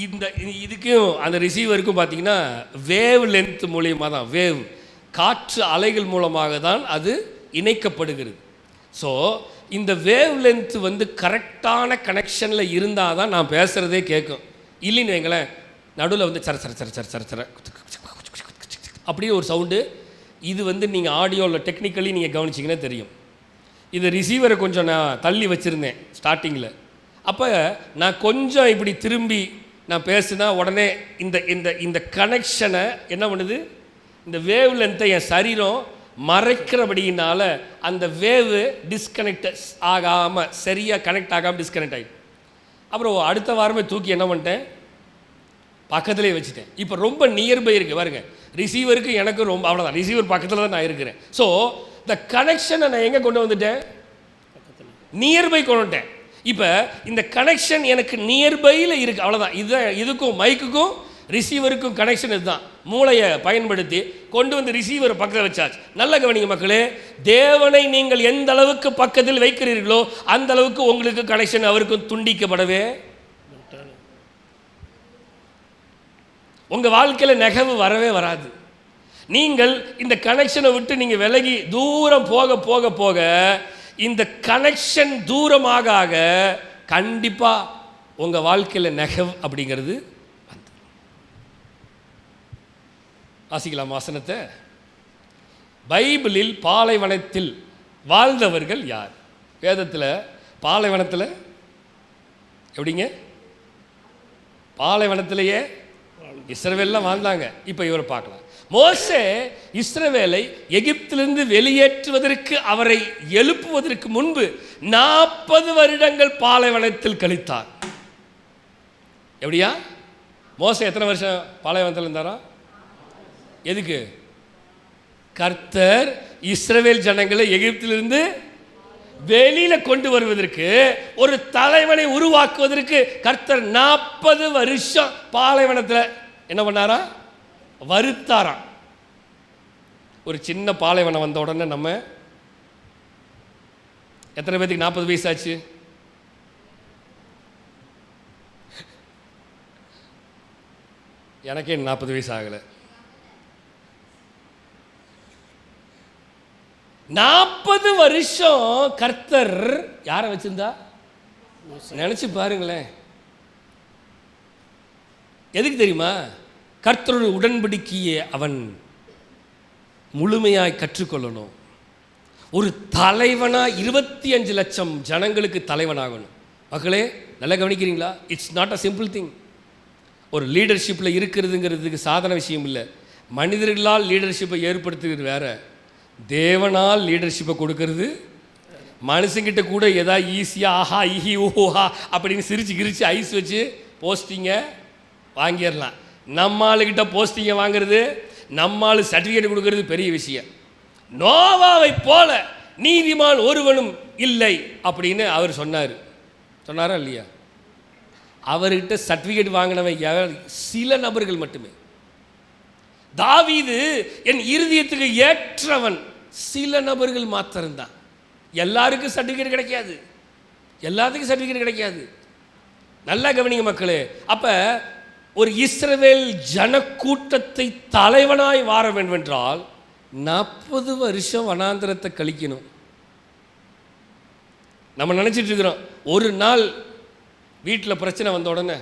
இந்த இதுக்கும் அந்த ரிசீவருக்கும் பார்த்திங்கன்னா வேவ் லென்த் மூலியமாக தான், வேவ் காற்று அலைகள் மூலமாக தான் அது இணைக்கப்படுகிறது. ஸோ இந்த வேவ் லென்த் வந்து கரெக்டான கனெக்ஷனில் இருந்தால் தான் நான் பேசுகிறதே கேட்கும். இல்லைன்னு வைங்களேன், நடுவில் வந்து சர சர சர சர சர சர அப்படியே ஒரு சவுண்டு. இது வந்து நீங்கள் ஆடியோவில் டெக்னிக்கலி நீங்கள் கவனிச்சிங்கன்னா தெரியும். இது ரிசீவரை கொஞ்சம் நான் தள்ளி வச்சுருந்தேன் ஸ்டார்டிங்கில். அப்போ நான் கொஞ்சம் இப்படி திரும்பி நான் பேசுனா உடனே இந்த இந்த இந்த கனெக்ஷனை என்ன பண்ணுது, இந்த வேவ் லென்த்தை என் சரீரம் மறைக்கிறபடியினால அந்த வேவு டிஸ்கனெக்ட் ஆகாமல், சரியாக கனெக்ட் ஆகாமல் டிஸ்கனெக்ட் ஆகிடும். அப்புறம் அடுத்த வாரமே தூக்கி என்ன பண்ணிட்டேன், பக்கத்துலேயே வச்சுட்டேன். இப்போ ரொம்ப நியர்பை இருக்குது பாருங்க, ரிசீவருக்கு எனக்கும் ரொம்ப அவ்வளோதான், ரிசீவர் பக்கத்தில் தான் நான் இருக்கிறேன். ஸோ இந்த கனெக்ஷனை நான் எங்கே கொண்டு வந்துட்டேன், நியர்பை கொண்டு வந்துட்டேன். இப்போ இந்த கனெக்ஷன் எனக்கு நியர்பையில் இருக்குது, அவ்வளோதான். இதுதான் இதுக்கும் மைக்குக்கும் ரிசீவருக்கும் கனெக்ஷன். இதுதான் மூளையை பயன்படுத்தி கொண்டு வந்து ரிசீவரை பக்கத்தில் வச்சாச்சு. நல்ல கவனிங்க மக்களே, தேவனை நீங்கள் எந்த அளவுக்கு பக்கத்தில் வைக்கிறீர்களோ அந்த அளவுக்கு உங்களுக்கு கனெக்ஷன் அவருக்கும் துண்டிக்கப்படவே. உங்கள் வாழ்க்கையில் நெகவு வரவே வராது. நீங்கள் இந்த கனெக்ஷனை விட்டு நீங்கள் விலகி தூரம் போக போக போக இந்த கனெக்ஷன் தூரமாக ஆக கண்டிப்பாக உங்கள் வாழ்க்கையில் நெகவு அப்படிங்கிறது வந்து. வாசிக்கலாம் வசனத்தை. பைபிளில் பாலைவனத்தில் வாழ்ந்தவர்கள் யார்? வேதத்தில் பாலைவனத்தில் எப்படிங்க, பாலைவனத்திலேயே இஸ்ரவேல்லாம் வாழ்ந்தாங்க. இப்போ இவரை பார்க்கலாம். மோசே இஸ்ரவேலை எகிப்திலிருந்து வெளியேற்றுவதற்கு, அவரை எழுப்புவதற்கு முன்பு 40 வருடங்கள் பாலைவனத்தில் கழித்தார். எப்படியா? மோசே எத்தனை வருஷம் பாலைவனத்தில் இருந்தாரா? எதுக்கு? கர்த்தர் இஸ்ரவேல் ஜனங்களை எகிப்திலிருந்து வெளியில கொண்டு வருவதற்கு, ஒரு தலைவனை உருவாக்குவதற்கு கர்த்தர் 40 வருஷம் பாலைவனத்தில் என்ன பண்ணாரா? வருத்தாராம். ஒரு சின்ன பாலைவனம் வந்த உடனே நம்ம எத்தனை பேருக்கு 40 வயசு ஆச்சு? எனக்கே 40 வயசு ஆகலை. 40 வருஷம் கர்த்தர் யாரை வச்சிருந்தா? நினைச்சு பாருங்களேன். எதுக்கு தெரியுமா? கர்த்தருடைய உடன்படிக்கையை அவன் முழுமையாய் கற்றுக்கொள்ளணும். ஒரு தலைவனா 25 லட்சம் ஜனங்களுக்கு தலைவனாகணும். மக்களே நல்லா கவனிக்கிறீங்களா? It's not a simple thing. ஒரு லீடர்ஷிப்பில் இருக்கிறதுங்கிறதுக்கு சாதாரண விஷயம் இல்லை. மனிதர்களால் லீடர்ஷிப்பை ஏற்படுத்துகிறது வேற, தேவனால் லீடர்ஷிப்பை கொடுக்கறது. மனுஷங்கிட்ட கூட ஏதாவது ஈஸியாக ஆஹா இஹி ஓஹா அப்படின்னு சிரிச்சு ஐஸ் வச்சு போஸ்டிங்கை வாங்கிடலாம். நம்ம ஆளுகிட்ட போஸ்டிங்கை வாங்கிறது, நம்ம ஆளு சர்டிஃபிகேட் கொடுக்கறது பெரிய விஷயம். நோவாவை போல நீதிமான் ஒருவனும் இல்லை அப்படின்னு அவர் சொன்னாரா இல்லையா? அவர்கிட்ட சர்டிஃபிகேட் வாங்கினவன் சில நபர்கள் மட்டுமே. தாவீது என் இருதயத்துக்கு ஏற்றவன் சில நபர்கள் மாத்திரம்தான். எல்லாருக்கும் சர்டிஃபிகேட் கிடைக்காது, எல்லாத்துக்கும் சர்டிஃபிகேட் கிடைக்காது. நல்லா கவனிங்க மக்களே. அப்ப ஒரு இஸ்ரவேல் ஜனக்கூட்டத்தை தலைவனாய் வார வேண்டும் என்றால் 40 வருஷம் வனாந்திரத்தை கழிக்கணும். நம்ம நினைச்சிட்டு இருக்கிறோம் ஒரு நாள் வீட்டில் பிரச்சனை வந்த உடனே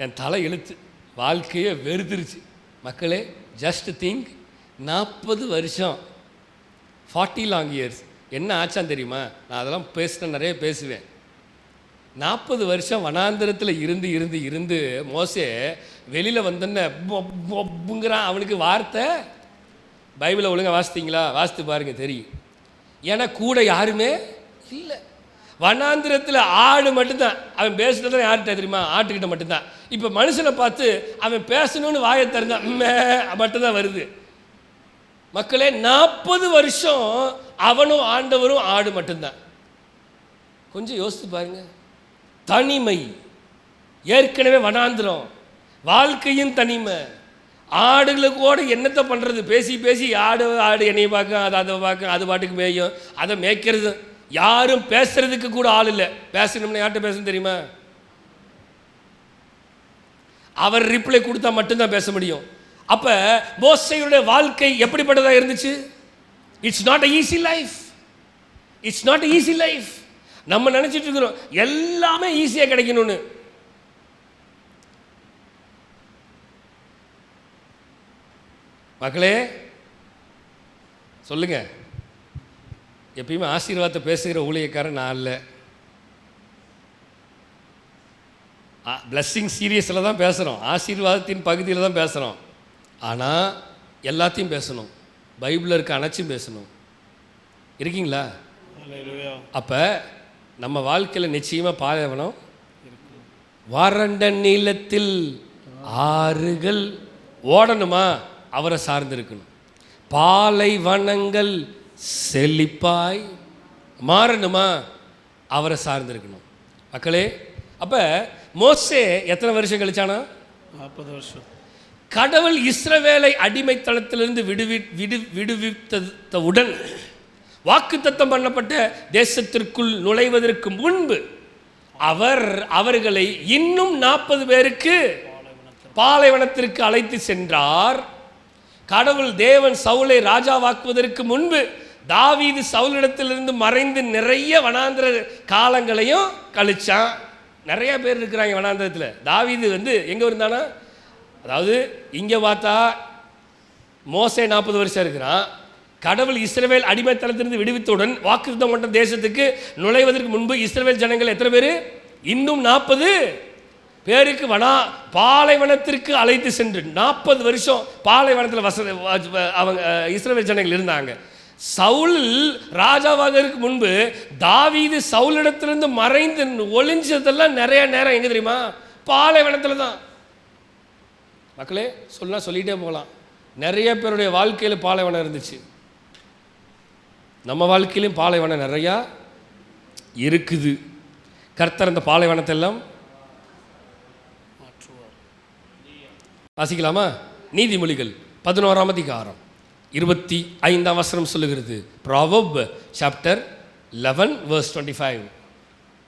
என் தலை எழுத்து வாழ்க்கையே வெறுத்துருச்சு. மக்களே ஜஸ்ட் திங்க், 40 வருஷம் 40 லாங் இயர்ஸ் என்ன ஆச்சான்னு தெரியுமா? நான் அதெல்லாம் நிறைய பேசுவேன். 40 வருஷம் வனாந்திரத்தில் இருந்து மோசே வெளியில் வந்தோன்னேங்கிறான். அவனுக்கு வார்த்தை பைபிளை ஒழுங்காக வாசித்தீங்களா? வாசித்து பாருங்க தெரியும். ஏன்னா கூட யாருமே இல்லை. வனாந்திரத்தில் ஆடு மட்டும்தான். அவன் பேசுனது யார்கிட்ட தெரியுமா? ஆட்டுக்கிட்ட மட்டும்தான். இப்போ மனுஷனை பார்த்து அவன் பேசணும்னு வாயை திறந்தான் மட்டும்தான் வருது. மக்களே 40 வருஷம் அவனும் ஆண்டவரும் ஆடு மட்டும்தான். கொஞ்சம் யோசித்து பாருங்க. தனிமை, ஏற்கனவே வனாந்திரம், வாழ்க்கையும் தனிமை. ஆடுகளுக்கோட என்னத்தை பண்ணுறது? பேசி ஆடு என்னையை பார்க்க, அதை பார்க்க, அது பாட்டுக்கு மேயும், அதை மேய்க்கிறது. யாரும் பேசுறதுக்கு கூட ஆள் இல்லை. பேசணும்னா யார்கிட்ட பேசணும் தெரியுமா? அவர் ரிப்ளை கொடுத்தா மட்டும்தான் பேச முடியும். அப்ப மோசேயுடைய வாழ்க்கை எப்படிப்பட்டதா இருந்துச்சு? It's not a easy life. It's not a easy life. நம்ம நினைச்சிட்டு இருக்கிறோம் எல்லாமே ஈஸியா கிடைக்கணும்னு. மக்களே சொல்லுங்க, எப்பயுமே ஆசீர்வாதத்தை பேசுகிற ஊழியக்காரன் நான் இல்லை. பிளஸ்ஸிங் சீரியஸில் தான் பேசுகிறோம், ஆசீர்வாதத்தின் பகுதியில் தான் பேசுகிறோம். ஆனால் எல்லாத்தையும் பேசணும், பைபிளில் இருக்க அனைச்சும் பேசணும். இருக்கீங்களா? அப்போ நம்ம வாழ்க்கையில் நிச்சயமாக பாலைவனம், வறண்ட நீளத்தில் ஆறுகள் ஓடணுமா? அவரை சார்ந்திருக்கணும். பாலைவனங்கள் செழிப்பாய் மாறணுமா? அவரை சார்ந்திருக்கணும். மக்களே, அப்போ மோசே எத்தனை வருஷம் கழிச்சானா? 40 வருஷம். கடவுள் இஸ்ரவேலை அடிமைத்தனத்திலிருந்து விடுவித்தவுடன் வாக்குத்தத்தம் பண்ணப்பட்ட தேசத்திற்குள் நுழைவதற்கு முன்பு அவர்களை இன்னும் 40 பேருக்கு பாலைவனத்திற்கு அழைத்து சென்றார். கடவுள் தேவன் சவுலை ராஜாவாக்குவதற்கு முன்பு தாவீது சவுலிடத்திலிருந்து மறைந்து நிறைய வனாந்திர காலங்களையும் கழிச்சான். நிறைய பேர் இருக்கிறாங்க வனாந்திரத்தில். தாவீது எங்கே இருந்தானா? அதாவது இங்கே பார்த்தா மோசே 40 வருஷம் இருக்கிறான். கடவுள் இஸ்ரவேல் அடிமைத்தனத்திலிருந்து விடுவித்தவுடன் வாக்குத்தத்தம் பண்ண தேசத்துக்கு நுழைவதற்கு முன்பு இஸ்ரவேல் ஜனங்கள் எத்தனை பேர்? இன்னும் 40 பேருக்கு பாலைவனத்திற்கு அழைத்து சென்று 40 வருஷம் பாலைவனத்தில் அவங்க இஸ்ரவேல் ஜனங்கள் இருந்தாங்க. சவுல் ராஜாவாகிறதுக்கு முன்பு தாவீது சவுலிடத்திலிருந்து மறைந்து ஒளிஞ்சதெல்லாம் நிறைய நேரம் எங்கே தெரியுமா? பாலைவனத்தில் தான். மக்களே சொல்லிகிட்டே போகலாம். நிறைய பேருடைய வாழ்க்கையில் பாலைவனம் இருந்துச்சு. நம்ம வாழ்க்கையிலும் பாலைவனம் நிறையா இருக்குது. கர்த்தர் அந்த பாலைவனத்தை எல்லாம் வாசிக்கலாமா? நீதிமொழிகள் 11ஆம் அதிகாரம் 25ஆம் வசனம் சொல்லுகிறது. Proverbs chapter 11 verse 25.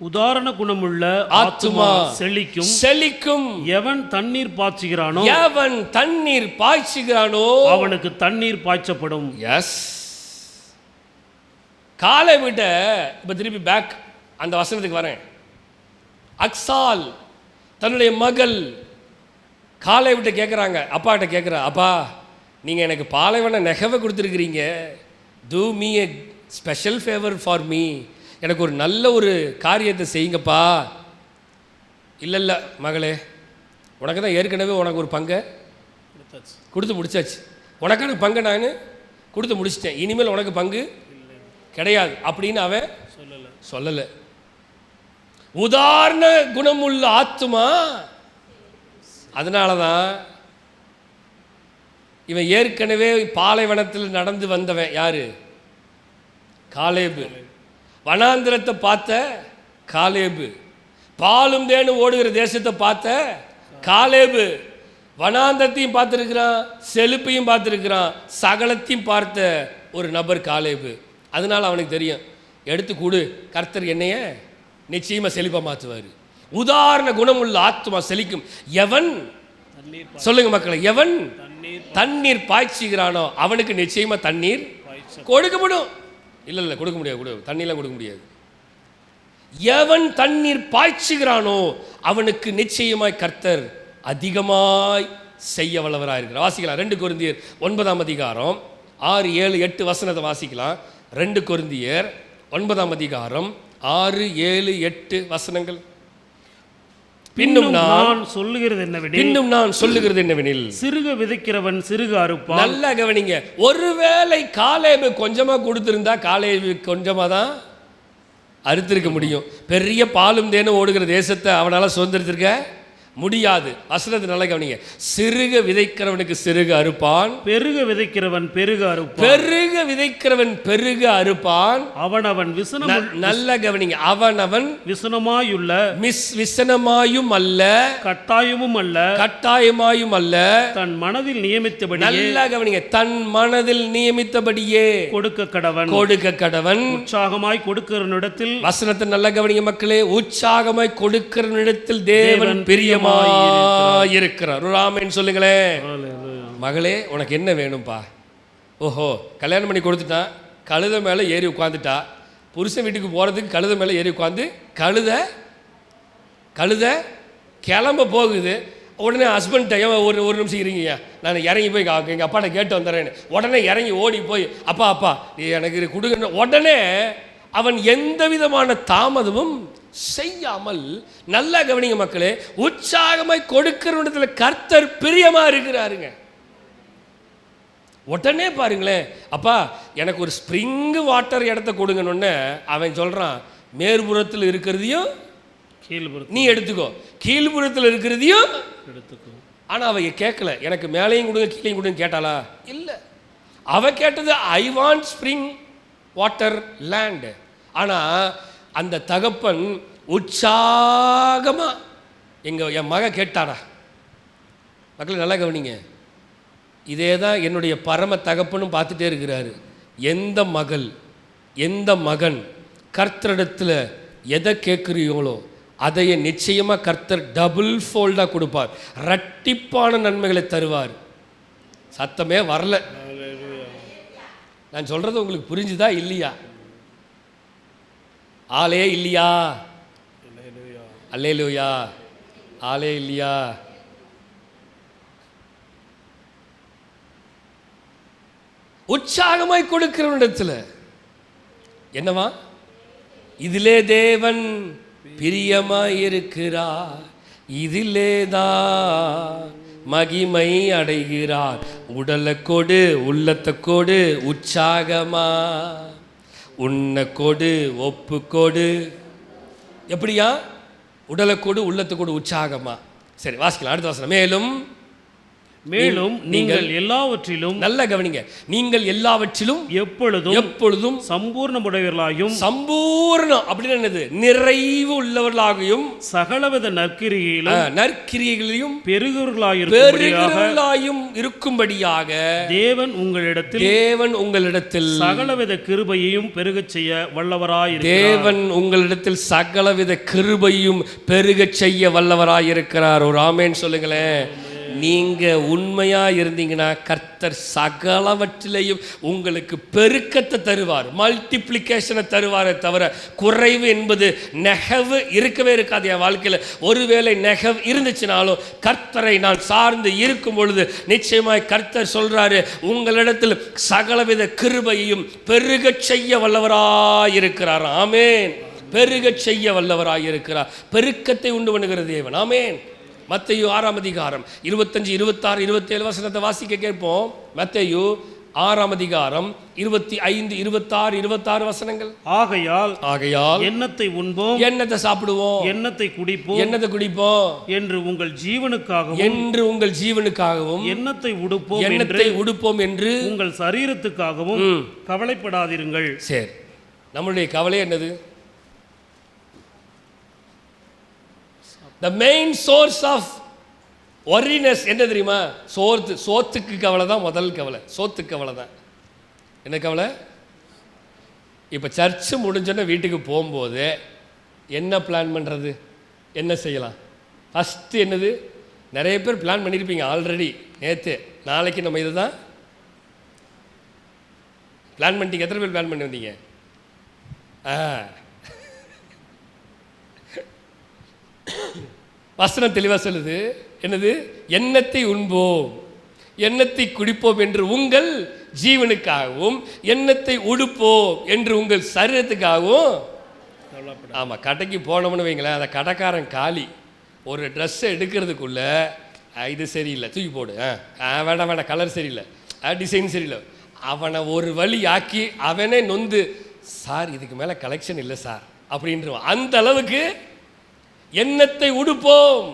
உதாரண குணமுள்ள ஆத்துமா செழிக்கும். செழிக்கும். எவன் தண்ணீர் பாய்ச்சுகிறானோ எவன் தண்ணீர் பாய்ச்சுகிறானோ அவனுக்கு தண்ணீர் பாய்ச்சப்படும். எஸ். காலை விட இப்ப திருப்பி பேக் அந்த வசனத்துக்கு வரேன். அக்சால் தன்னுடைய மகள் காலை விட்டு கேட்குறாங்க, அப்பாட்ட கேட்குறா, அப்பா நீங்கள் எனக்கு பாலைவன நெகவை கொடுத்துருக்கிறீங்க, do me a special favour for me, எனக்கு ஒரு நல்ல ஒரு காரியத்தை செய்யுங்கப்பா. இல்லை இல்லை மகளே, உனக்கு தான் ஏற்கனவே உனக்கு ஒரு பங்கை கொடுத்து முடிச்சாச்சு, உனக்கான பங்கை நான் கொடுத்து முடிச்சிட்டேன், இனிமேல் உனக்கு பங்கு கிடையாது அப்படின்னு அவன் சொல்லலை. உதாரண குணமுள்ள ஆத்துமா. அதனால தான் இவன் ஏற்கனவே பாலைவனத்தில் நடந்து வந்தவன். யாரு? காலேபு. வனாந்திரத்தை பார்த்த காலேபு. பாலும் தேனும் ஓடுகிற தேசத்தை பார்த்த காலேபு. வனாந்திரத்தையும் பார்த்துருக்கிறான், செழிப்பையும் பார்த்துருக்கிறான், சகலத்தையும் பார்த்த ஒரு நபர் காலேபு. அதனால் அவனுக்கு தெரியும், எடுத்து கூடு, கர்த்தர் என்னைய நிச்சயமாக செழிப்பாக மாற்றுவார். உதாரண குணமுள்ள ஆத்மா செழிக்கும். எவன், சொல்லுங்க மக்களை, எவன் தண்ணீர் பாய்ச்சுகிறானோ அவனுக்கு நிச்சயமா தண்ணீர் கொடுக்கப்படும். இல்லை இல்லை கொடுக்க முடியாது, தண்ணீர்லாம் கொடுக்க முடியாது. எவன் தண்ணீர் பாய்ச்சுகிறானோ அவனுக்கு நிச்சயமாய் கர்த்தர் அதிகமாய் செய்ய வல்லவராக இருக்கிறார். வாசிக்கலாம் 2 கொரிந்தியர் 9ஆம் அதிகாரம் 6, 7, 8 வசனத்தை வாசிக்கலாம். 2 கொரிந்தியர் 9ஆம் அதிகாரம் 6, 7, 8 வசனங்கள். பின்னும் நான் சொல்லுகிறது என்னவெனில் சிறுக விதைக்கிறவன் சிறுக அறுப்பான். நல்லா கவனிங்க. ஒருவேளை காலேபு கொஞ்சமா கொடுத்திருந்தா காலேபு கொஞ்சமா தான் அறுத்திருக்க முடியும். பெரிய பாலும் தேனும் ஓடுகிற தேசத்தை அவனால சுதந்திரத்திருக்க முடியாது. வசனத்தை நல்லா கவனிங்க. சிறுக விதைக்கிறவனுக்கு சிறுக அறுப்பான், பெருக விதைக்கிறவன் பெருக அறுப்பான். பெருக விதைக்கிறவன் பெருக அறுப்பான். அவனவன் விசனம், நல்ல கவனிங்க, அவனவன் விசனமாயுள்ள விசனமாயும் அல்ல, கட்டாயமும் அல்ல, கட்டாயமாயும் அல்ல, தன் மனதில் நியமித்தபடி, நல்லா கவனிங்க, தன் மனதில் நியமித்தபடியே கொடுக்க கடவன். உற்சாகமாய் கொடுக்கிறனிடத்தில், வசனத்தை நல்லா கவனிங்க மக்களே, உற்சாகமாய் கொடுக்கிறனிடத்தில் தேவன் பிரியமா இருக்கிறார். ஒரு ஆமென் சொல்லுங்களேன். மகளே, உனக்கு என்ன வேணும்பா? ஓஹோ, கல்யாணம் பண்ணி கொடுத்துட்டான், கழுதை மேலே ஏறி உட்காந்துட்டா, புருஷன் வீட்டுக்கு போகிறதுக்கு கழுதை மேலே ஏறி உட்காந்து கழுதை கிளம்ப போகுது. உடனே ஹஸ்பண்ட் ஒரு நிமிஷம் இருங்கய்யா, நான் இறங்கி போய் எங்கள் அப்பாட்ட கேட்டு வந்துடுறேன்னு உடனே இறங்கி ஓடி போய் அப்பா எனக்கு கொடுங்க. உடனே அவன் எந்த விதமான தாமதமும் செய்யாமல், நல்லா கவனிங்க மக்களே, உற்சாகமாய் கொடுக்கிற கர்த்தர் பிரியமா இருக்கிறாருங்க. உடனே பாருங்களேன், அப்பா எனக்கு ஒரு ஸ்ப்ரிங் வாட்டர் இடத்த கொடுங்கன்னு அவன் சொல்றான், மேற்புறத்தில் இருக்கிறதையும் நீ எடுத்துக்கோ, கீழ்புறத்தில் இருக்கிறதையும் எடுத்துக்கோ. ஆனா அவ கேட்கல, எனக்கு மேலையும் கொடுங்க கீழையும் கொடுங்க கேட்டாளா? இல்லை, அவ கேட்டது I want spring water land. ஆனா அந்த தகப்பன் உற்சாகமா என் மக கேட்டாடா. மக்கள் நல்லா கவனிங்க, இதே தான் என்னுடைய பரம தகப்பனும் பார்த்துட்டே இருக்கிறாரு. எந்த மகள் எந்த மகன் கர்த்தரிடத்தில் எதை கேட்குறீங்களோ அதையே நிச்சயமாக கர்த்தர் டபுள் ஃபோல்டாக கொடுப்பார், இரட்டிப்பான நன்மைகளை தருவார். சத்தமே வரல. நான் சொல்கிறது உங்களுக்கு புரிஞ்சுதா இல்லையா? ஆளே இல்லையா? அல்லேலூயா. ஆளே இல்லையா? உற்சாகமாய் கொடுக்கிறவனிடத்தில் என்னவா? இதிலே தேவன் பிரியமாய் இருக்கிறார், இதிலேதான் மகிமை அடைகிறார். உடலை கொடு, உள்ளத்தை கொடு, உற்சாகமா உன்னை கொடு, ஒப்பு கொடு. எப்படியா? உடலை கொடு, உள்ளத்தை கொடு, உற்சாகமா. சரி வாசிக்கலாம் அடுத்த வசனம். மேலும் மேலும் நீங்கள் எல்லாவற்றிலும், நல்ல கவனிங்க, நீங்கள் எல்லாவற்றிலும் எப்பொழுதும் சம்பூர்ணமுடையவர்களாயும், சம்பூர்ணம் அப்படின்னு என்னது, நிறைவு உள்ளவர்களாகவும், சகலவித நற்கிரியைகளையும் பெருகுவர்களாயும் இருக்கும்படியாக தேவன் உங்களிடத்தில் சகலவித கிருபையையும் பெருகச் செய்ய வல்லவராயிருக்கிறார். ஒரு ஆமேன் சொல்லுங்களேன். நீங்க உண்மையா இருந்தீங்கன்னா கர்த்தர் சகலவற்றிலையும் உங்களுக்கு பெருக்கத்தை தருவார், மல்டிப்ளிகேஷனை தருவாரே தவிர குறைவு என்பது நெகவு இருக்கவே இருக்காது. என் வாழ்க்கையில் ஒருவேளை நெகவு இருந்துச்சுனாலும் கர்த்தரை நான் சார்ந்து இருக்கும் பொழுது நிச்சயமாய் கர்த்தர் சொல்றாரு, உங்களிடத்தில் சகலவித கிருபையையும் பெருகச் செய்ய வல்லவராயிருக்கிறார். ஆமேன். பெருகச் செய்ய வல்லவராயிருக்கிறார். பெருக்கத்தை உண்டு பண்ணுகிற தேவன். ஆமேன். மத்தேயு 6 அதிகாரம் 25, 26, 27 வசனத்தை வாசிக்க கேட்போம். மத்தேயு 6 அதிகாரம் 25, 26, 26 வசனங்கள். ஆகையால் எண்ணத்தை உண்போம், எண்ணத்தை சாப்பிடுவோம், எண்ணத்தை குடிப்போம் என்று உங்கள் ஜீவனுக்காகவும், எண்ணத்தை உடுப்போம் என்று உங்கள் சரீரத்துக்காகவும் கவலைப்படாதிருங்கள். சரி, நம்மளுடைய கவலை என்னது? The main source of worriness என்ன தெரியுமா? சோத்துக்கு கவலை தான் முதல் கவலை. சோத்துக்கு கவலை தான். என்ன கவலை? இப்போ சர்ச்சு முடிஞ்சோன்னா வீட்டுக்கு போகும்போது என்ன பிளான் பண்ணுறது, என்ன செய்யலாம்? ஃபஸ்ட்டு என்னது? நிறைய பேர் பிளான் பண்ணியிருப்பீங்க ஆல்ரெடி. நேற்று நாளைக்கு நம்ம இது தான் பிளான் பண்ணிட்டீங்க. எத்தனை பேர் பிளான் பண்ணி வந்தீங்க? வசனம் தெளிவாக சொல்லுது. என்னது? எண்ணத்தை உண்போம், எண்ணத்தை குடிப்போம் என்று உங்கள் ஜீவனுக்காகவும், எண்ணத்தை உடுப்போம் என்று உங்கள் சரீரத்துக்காகவும். ஆமாம், கடைக்கு போனோம்னு வைங்களேன், அந்த கடைக்காரன் காலி ஒரு ட்ரெஸ்ஸை எடுக்கிறதுக்குள்ள இது சரியில்லை தூக்கி போடு, வேண்டாம் கலர் சரியில்லை, டிசைன் சரியில்லை, அவனை ஒரு வழி ஆக்கி அவனே நொந்து, சார் இதுக்கு மேலே கலெக்ஷன் இல்லை சார் அப்படின்றான். அந்த அளவுக்கு எண்ணத்தை உடுப்போம்.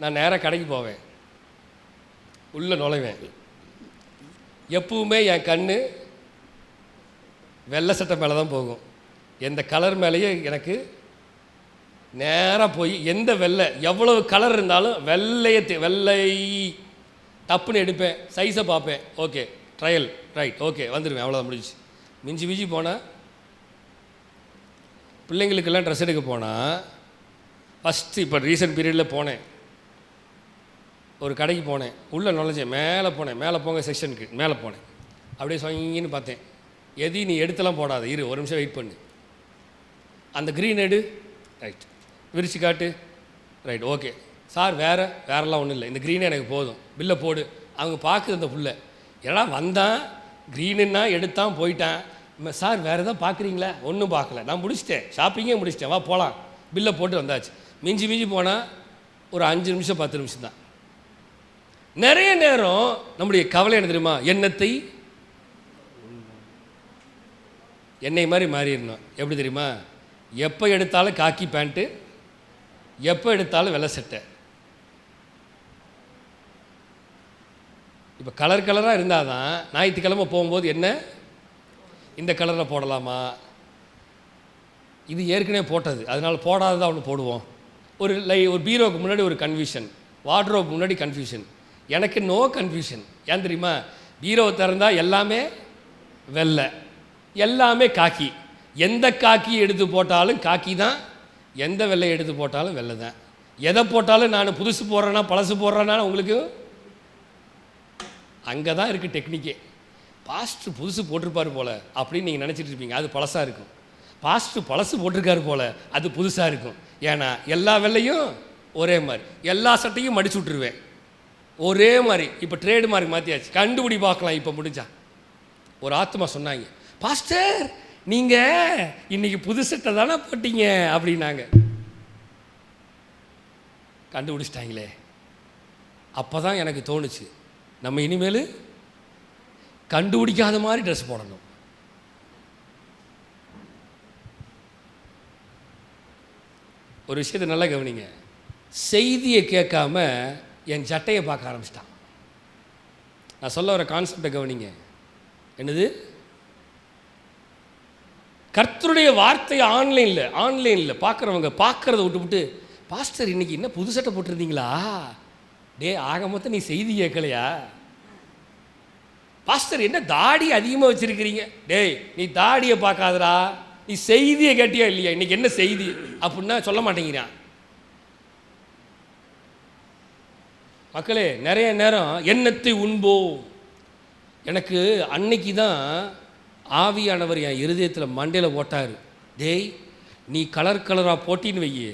நான் நேராக கடைக்கு போவேன், உள்ள நுழைவேன். எப்பவுமே என் கண்ணு வெள்ளை சட்டை மேலே தான் போகும். எந்த கலர் மேலேயே எனக்கு நேராக போய் எந்த வெள்ளை எவ்வளவு கலர் இருந்தாலும் வெள்ளை டப்புன்னு எடுப்பேன், சைஸை பார்ப்பேன், ஓகே ட்ரையல் ரைட் ஓகே வந்துடுவேன், அவ்வளோதான் முடிஞ்சு. மிஞ்சி போனால் பிள்ளைங்களுக்கெல்லாம் ட்ரெஸ் எடுக்க போனால் ஃபஸ்ட்டு இப்போ ரீசன்ட் பீரியடில் போனேன், ஒரு கடைக்கு போனேன், உள்ளே நுழைஞ்சேன், மேலே போங்க செக்ஷனுக்கு மேலே போனேன். அப்படியே சொங்கின்னு பார்த்தேன், எதையும் நீ எடுத்தெல்லாம் போடாத, இரு ஒரு நிமிஷம் வெயிட் பண்ணு, அந்த க்ரீன் எடு, ரைட் விரிச்சு காட்டு, ரைட் ஓகே சார், வேறெல்லாம் ஒன்றும் இல்லை, இந்த க்ரீனே எனக்கு போதும், பில்லை போடு. அவங்க பார்க்குது அந்த புள்ள, ஏன்னா வந்தான் க்ரீனுன்னா எடுத்தான் போயிட்டான், சார் வேறு எதாவது பார்க்குறீங்களா? ஒன்றும் பார்க்கல, நான் முடிச்சிட்டேன், ஷாப்பிங்கே முடிச்சிட்டேன், வா போகலாம், பில்லை போட்டு வந்தாச்சு. மிஞ்சி போனால் ஒரு 5 நிமிஷம் 10 நிமிஷம் தான். நிறைய நேரம் நம்முடைய கவலை என்ன தெரியுமா? எண்ணெய் மாதிரி மாறிடணும். எப்படி தெரியுமா? எப்போ எடுத்தாலும் காக்கி பேண்ட்டு, எப்போ எடுத்தாலும் வெள்ளை சட்டை. இப்போ கலராக இருந்தால் தான் ஞாயிற்றுக்கிழமை போகும்போது என்ன இந்த கலரில் போடலாமா, இது ஏற்கனவே போட்டது அதனால் போடாததான் ஒன்று போடுவோம். ஒரு பீரோவுக்கு முன்னாடி ஒரு கன்ஃபியூஷன், வார்ட்ரோவுக்கு முன்னாடி கன்ஃபியூஷன். எனக்கு நோ கன்ஃபியூஷன். ஏன் தெரியுமா? பீரோவை திறந்தால் எல்லாமே வெள்ளை, எல்லாமே காக்கி. எந்த காக்கி எடுத்து போட்டாலும் காக்கி தான், எந்த வெள்ளை எடுத்து போட்டாலும் வெள்ளை தான். எதை போட்டாலும் நான் புதுசு போடுறேன்னா பழசு போடுறேன்னா உங்களுக்கு அங்கே தான் இருக்குது டெக்னிக்கே. பாஸ்ட்ரு புதுசு போட்டிருப்பார் போல் அப்படின்னு நீங்கள் நினச்சிட்டு இருப்பீங்க, அது பழசாக இருக்கும். பாஸ்ட்ரு பழசு போட்டிருக்காரு போல் அது புதுசாக இருக்கும். ஏன்னா எல்லா வெள்ளையும் ஒரே மாதிரி, எல்லா சட்டையும் மடிச்சு விட்ருவேன் ஒரே மாதிரி. இப்போ ட்ரேடு மார்க் மாற்றியாச்சு, கண்டுபிடி பார்க்கலாம். இப்போ முடிஞ்சா ஒரு ஆத்மா சொன்னாங்க, பாஸ்டர் நீங்கள் இன்றைக்கி புது சட்டை தானே போட்டீங்க அப்படின்னாங்க. கண்டுபிடிச்சிட்டாங்களே. அப்போ தான் எனக்கு தோணுச்சு, நம்ம இனிமேல் கண்டுபிடிக்காத மாதிரி ட்ரெஸ் போடணும். ஒரு விஷயத்தை நல்லா கவனிங்க. செய்தியை கேட்காம என் சட்டையை பார்க்க ஆரம்பிச்சிட்டான். நான் சொல்ல வர கான்செப்டை கவனிங்க. என்னது? கர்த்தருடைய வார்த்தை ஆன்லைனில் பார்க்குறவங்க பார்க்குறத விட்டு பாஸ்டர் இன்னைக்கு என்ன புது சட்டை போட்டிருந்தீங்களா? டே, ஆக மொத்தம் நீ செய்தி கேட்கலையா? பாஸ்டர் என்ன தாடி அதிகமாக வச்சிருக்கிறீங்க? டேய், நீ தாடியை பார்க்காதடா, நீ செய்தியை கேட்டியா இல்லையா? இன்னைக்கு என்ன செய்தி அப்படின்னா சொல்ல மாட்டேங்கிறான். மக்களே, நிறைய நேரம் எண்ணத்தை உண்போம். எனக்கு அன்னைக்கு தான் ஆவியானவர் என் இருதயத்தில் மண்டையில் போட்டார். டேய், நீ கலராக போட்டின்னு வையே,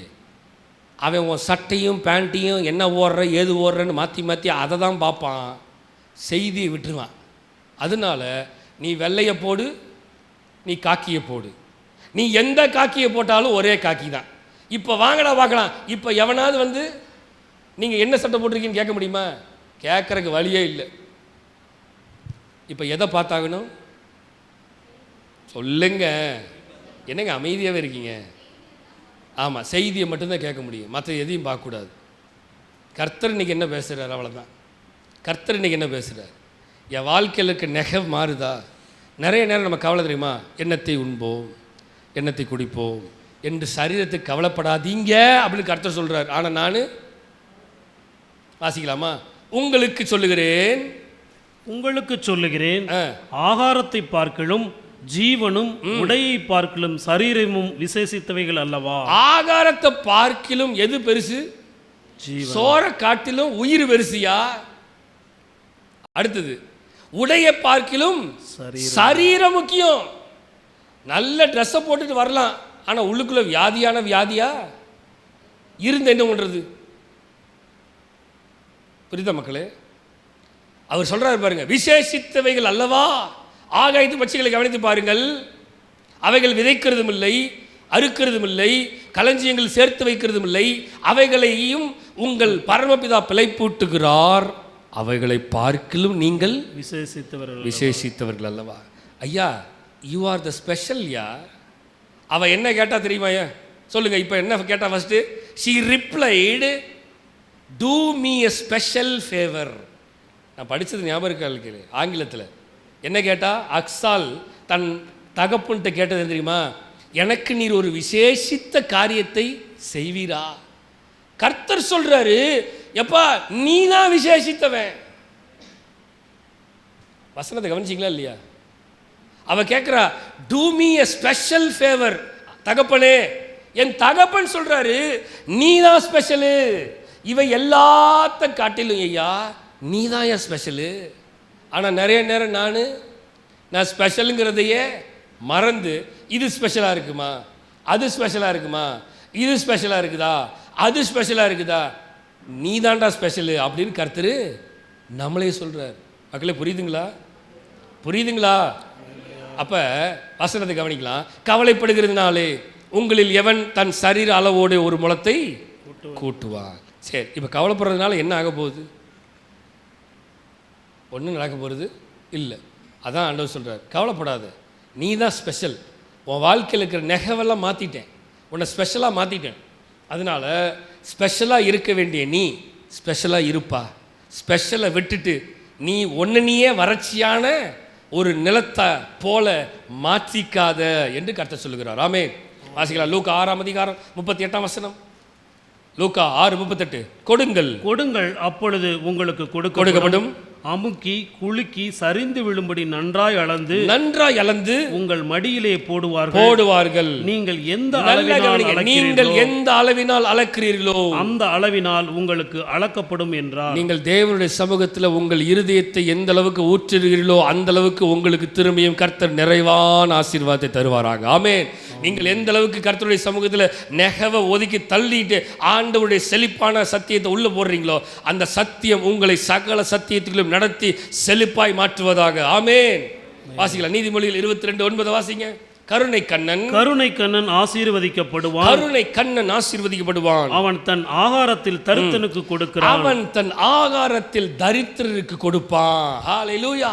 அவன் உன் சட்டையும் பேண்ட்டையும் என்ன ஓடுற ஏது ஓடுறன்னு மாற்றி அதை தான் பார்ப்பான், செய்தியை விட்டுருவான். அதனால நீ வெள்ளையை போடு, நீ காக்கியை போடு. நீ எந்த காக்கியை போட்டாலும் ஒரே காக்கி தான். இப்போ வாங்கடா பார்க்கலாம். இப்போ எவனாவது வந்து நீங்கள் என்ன சட்டை போட்டிருக்கீங்கன்னு கேட்க முடியுமா? கேட்குறக்கு வழியே இல்லை. இப்போ எதை பார்த்தாகணும் சொல்லுங்க? என்னங்க அமைதியாகவே இருக்கீங்க? ஆமாம், செய்தியை மட்டும்தான் கேட்க முடியும், மற்ற எதையும் பார்க்கக்கூடாது. கர்த்தர் இன்னைக்கு என்ன பேசுகிறார்? அவ்வளோதான். கர்த்தர் இன்னைக்கு என்ன பேசுகிறார்? என் வாழ்க்கையில் இருக்க நெகவ் மாறுதா? நிறைய நேரம் நம்ம கவலை தெரியுமா? எண்ணத்தை உண்போம், எண்ணத்தை குடிப்போம் என்று சரீரத்துக்கு கவலைப்படாதீங்க அப்படின்னு கர்த்தர் சொல்கிறார். ஆனால் நான் வாசிக்கலாமா? உங்களுக்கு சொல்லுகிறேன், ஆகாரத்தை பார்க்கலும் ஜீவனும் உடையை பார்க்கலும் சரீரமும் விசேஷித்தவைகள் அல்லவா? ஆகாரத்தை பார்க்கிலும் எது பெருசு? சோற காட்டிலும் உயிர் பெருசியா? அடுத்தது, உடைய பார்க்கிலும் சரீரம் முக்கியம். நல்ல ட்ரெஸ்ஸை போட்டுட்டு வரலாம், ஆனால் உள்ளுக்குள்ள வியாதியா இருந்து என்ன பண்றது? புரியுதா மக்களே? அவர் சொல்றாரு பாருங்க, விசேஷித்தவைகள் அல்லவா? ஆகாயத்து பட்சிகளை கவனித்து பாருங்கள், அவைகள் விதைக்கிறதும் இல்லை, அறுக்கிறதும் இல்லை, களஞ்சியங்கள் சேர்த்து வைக்கிறதும் இல்லை, அவைகளையும் உங்கள் பரமபிதா பிழைப்பூட்டுகிறார், அவைகளை பார்க்கிலும் நீங்கள் விசேஷித்தவர்கள் அல்லவா? ஐயா, யூ ஆர் த ஸ்பெஷல். யா, அவ என்ன கேட்டா தெரியுமா? சொல்லுங்க, இப்போ என்ன கேட்டா? First she replied, do me a special favor. நான் படித்தது ஞாபகம் இருக்கா? ஆங்கிலத்தில் என்ன கேட்டா? அக்சால் தன் தகப்புன்ட்டு கேட்டது தெரியுமா? எனக்கு நீர் ஒரு விசேஷித்த காரியத்தை செய்வீரா? கர்த்தர் சொல்றாரு, எப்பா நீ தான் விசேஷித்தவன். வசனத்தை கவனிச்சிங்களா இல்லையா? அவ கேட்கிறா, do me a special favour. தகப்பனே, என் தகப்பன் சொல்றாரு நீ தான் ஸ்பெஷலு, இவை எல்லாத்த காட்டிலும் ஐயா நீ தான் என் ஸ்பெஷலு. ஆனால் நிறைய நேரம் நான் ஸ்பெஷலுங்கிறதையே மறந்து இது ஸ்பெஷலாக இருக்குமா, அது ஸ்பெஷலாக இருக்குமா, இது ஸ்பெஷலாக இருக்குதா, அது ஸ்பெஷலாக இருக்குதா, நீ தான்டா ஸ்பெஷலு அப்படின்னு கர்த்தர் நம்மளே சொல்கிறார். மக்களே, புரியுதுங்களா? அப்போ வசனத்தை கவனிக்கலாம். கவலைப்படுகிறதுனாலே உங்களில் எவன் தன் சரீர அளவோடு ஒரு முளத்தை கூட்டுவான். சரி, இப்போ கவலைப்படுறதுனால என்ன ஆக போகுது? ஒன்றும் நடக்க போகிறது இல்லை. அதான் ஆண்டவர் சொல்கிறார், கவலைப்படாத, நீ தான் ஸ்பெஷல். உன் வாழ்க்கையில் இருக்கிற நெகவெல்லாம் மாற்றிட்டேன், உன்னை ஸ்பெஷலாக மாற்றிட்டேன். அதனால் ஸ்பெஷலாக இருக்க வேண்டிய நீ ஸ்பெஷலாக இருப்பா. ஸ்பெஷலை விட்டுட்டு நீ நீயே வறட்சியான ஒரு நிலத்தை போல மாற்றிக்காத என்று கர்த்தர் சொல்லுகிறார். ஆமென். வாசிக்கலாம். லூக்கா 6:38. லூக்கா 6:38. கொடுங்கள் அப்பொழுது உங்களுக்கு கொடுக்கப்படும், அமுக்கி குலுக்கி சரிந்து விழும்படி நன்றாய் அளந்து உங்கள் மடியிலே போடுவார்கள். நீங்கள் எந்த அளவினால் அளக்கிறீர்களோ அந்த அளவினால் உங்களுக்கு அளக்கப்படும் என்றார். நீங்கள் தேவனுடைய சமூகத்தில் உங்கள் இருதயத்தை எந்த அளவுக்கு ஊற்றுகிறீர்களோ அந்த அளவுக்கு உங்களுக்கு திரும்பியும் கர்த்தர் நிறைவான ஆசீர்வாதத்தை தருவாராக. ஆமென். நீங்கள் எந்த அளவுக்கு கர்த்தருடைய சமூகத்தில் நெகவை ஒதுக்கி தள்ளிட்டு ஆண்டவருடைய செழிப்பான சத்தியத்தை உள்ள போடுறீங்களோ அந்த சத்தியம் உங்களை சகல சத்தியத்திலும் நடத்தி செழிப்பாய் மாற்றுவதாக. ஆமென். வாசிக்கலாம். நீதிமொழிகள் 22:9 வாசிங்க. கருணை கண்ணன் ஆசீர்வதிக்கப்படுவான். அவன் தன் ஆகாரத்தில் தரித்திரனுக்கு கொடுப்பான். ஹல்லேலூயா,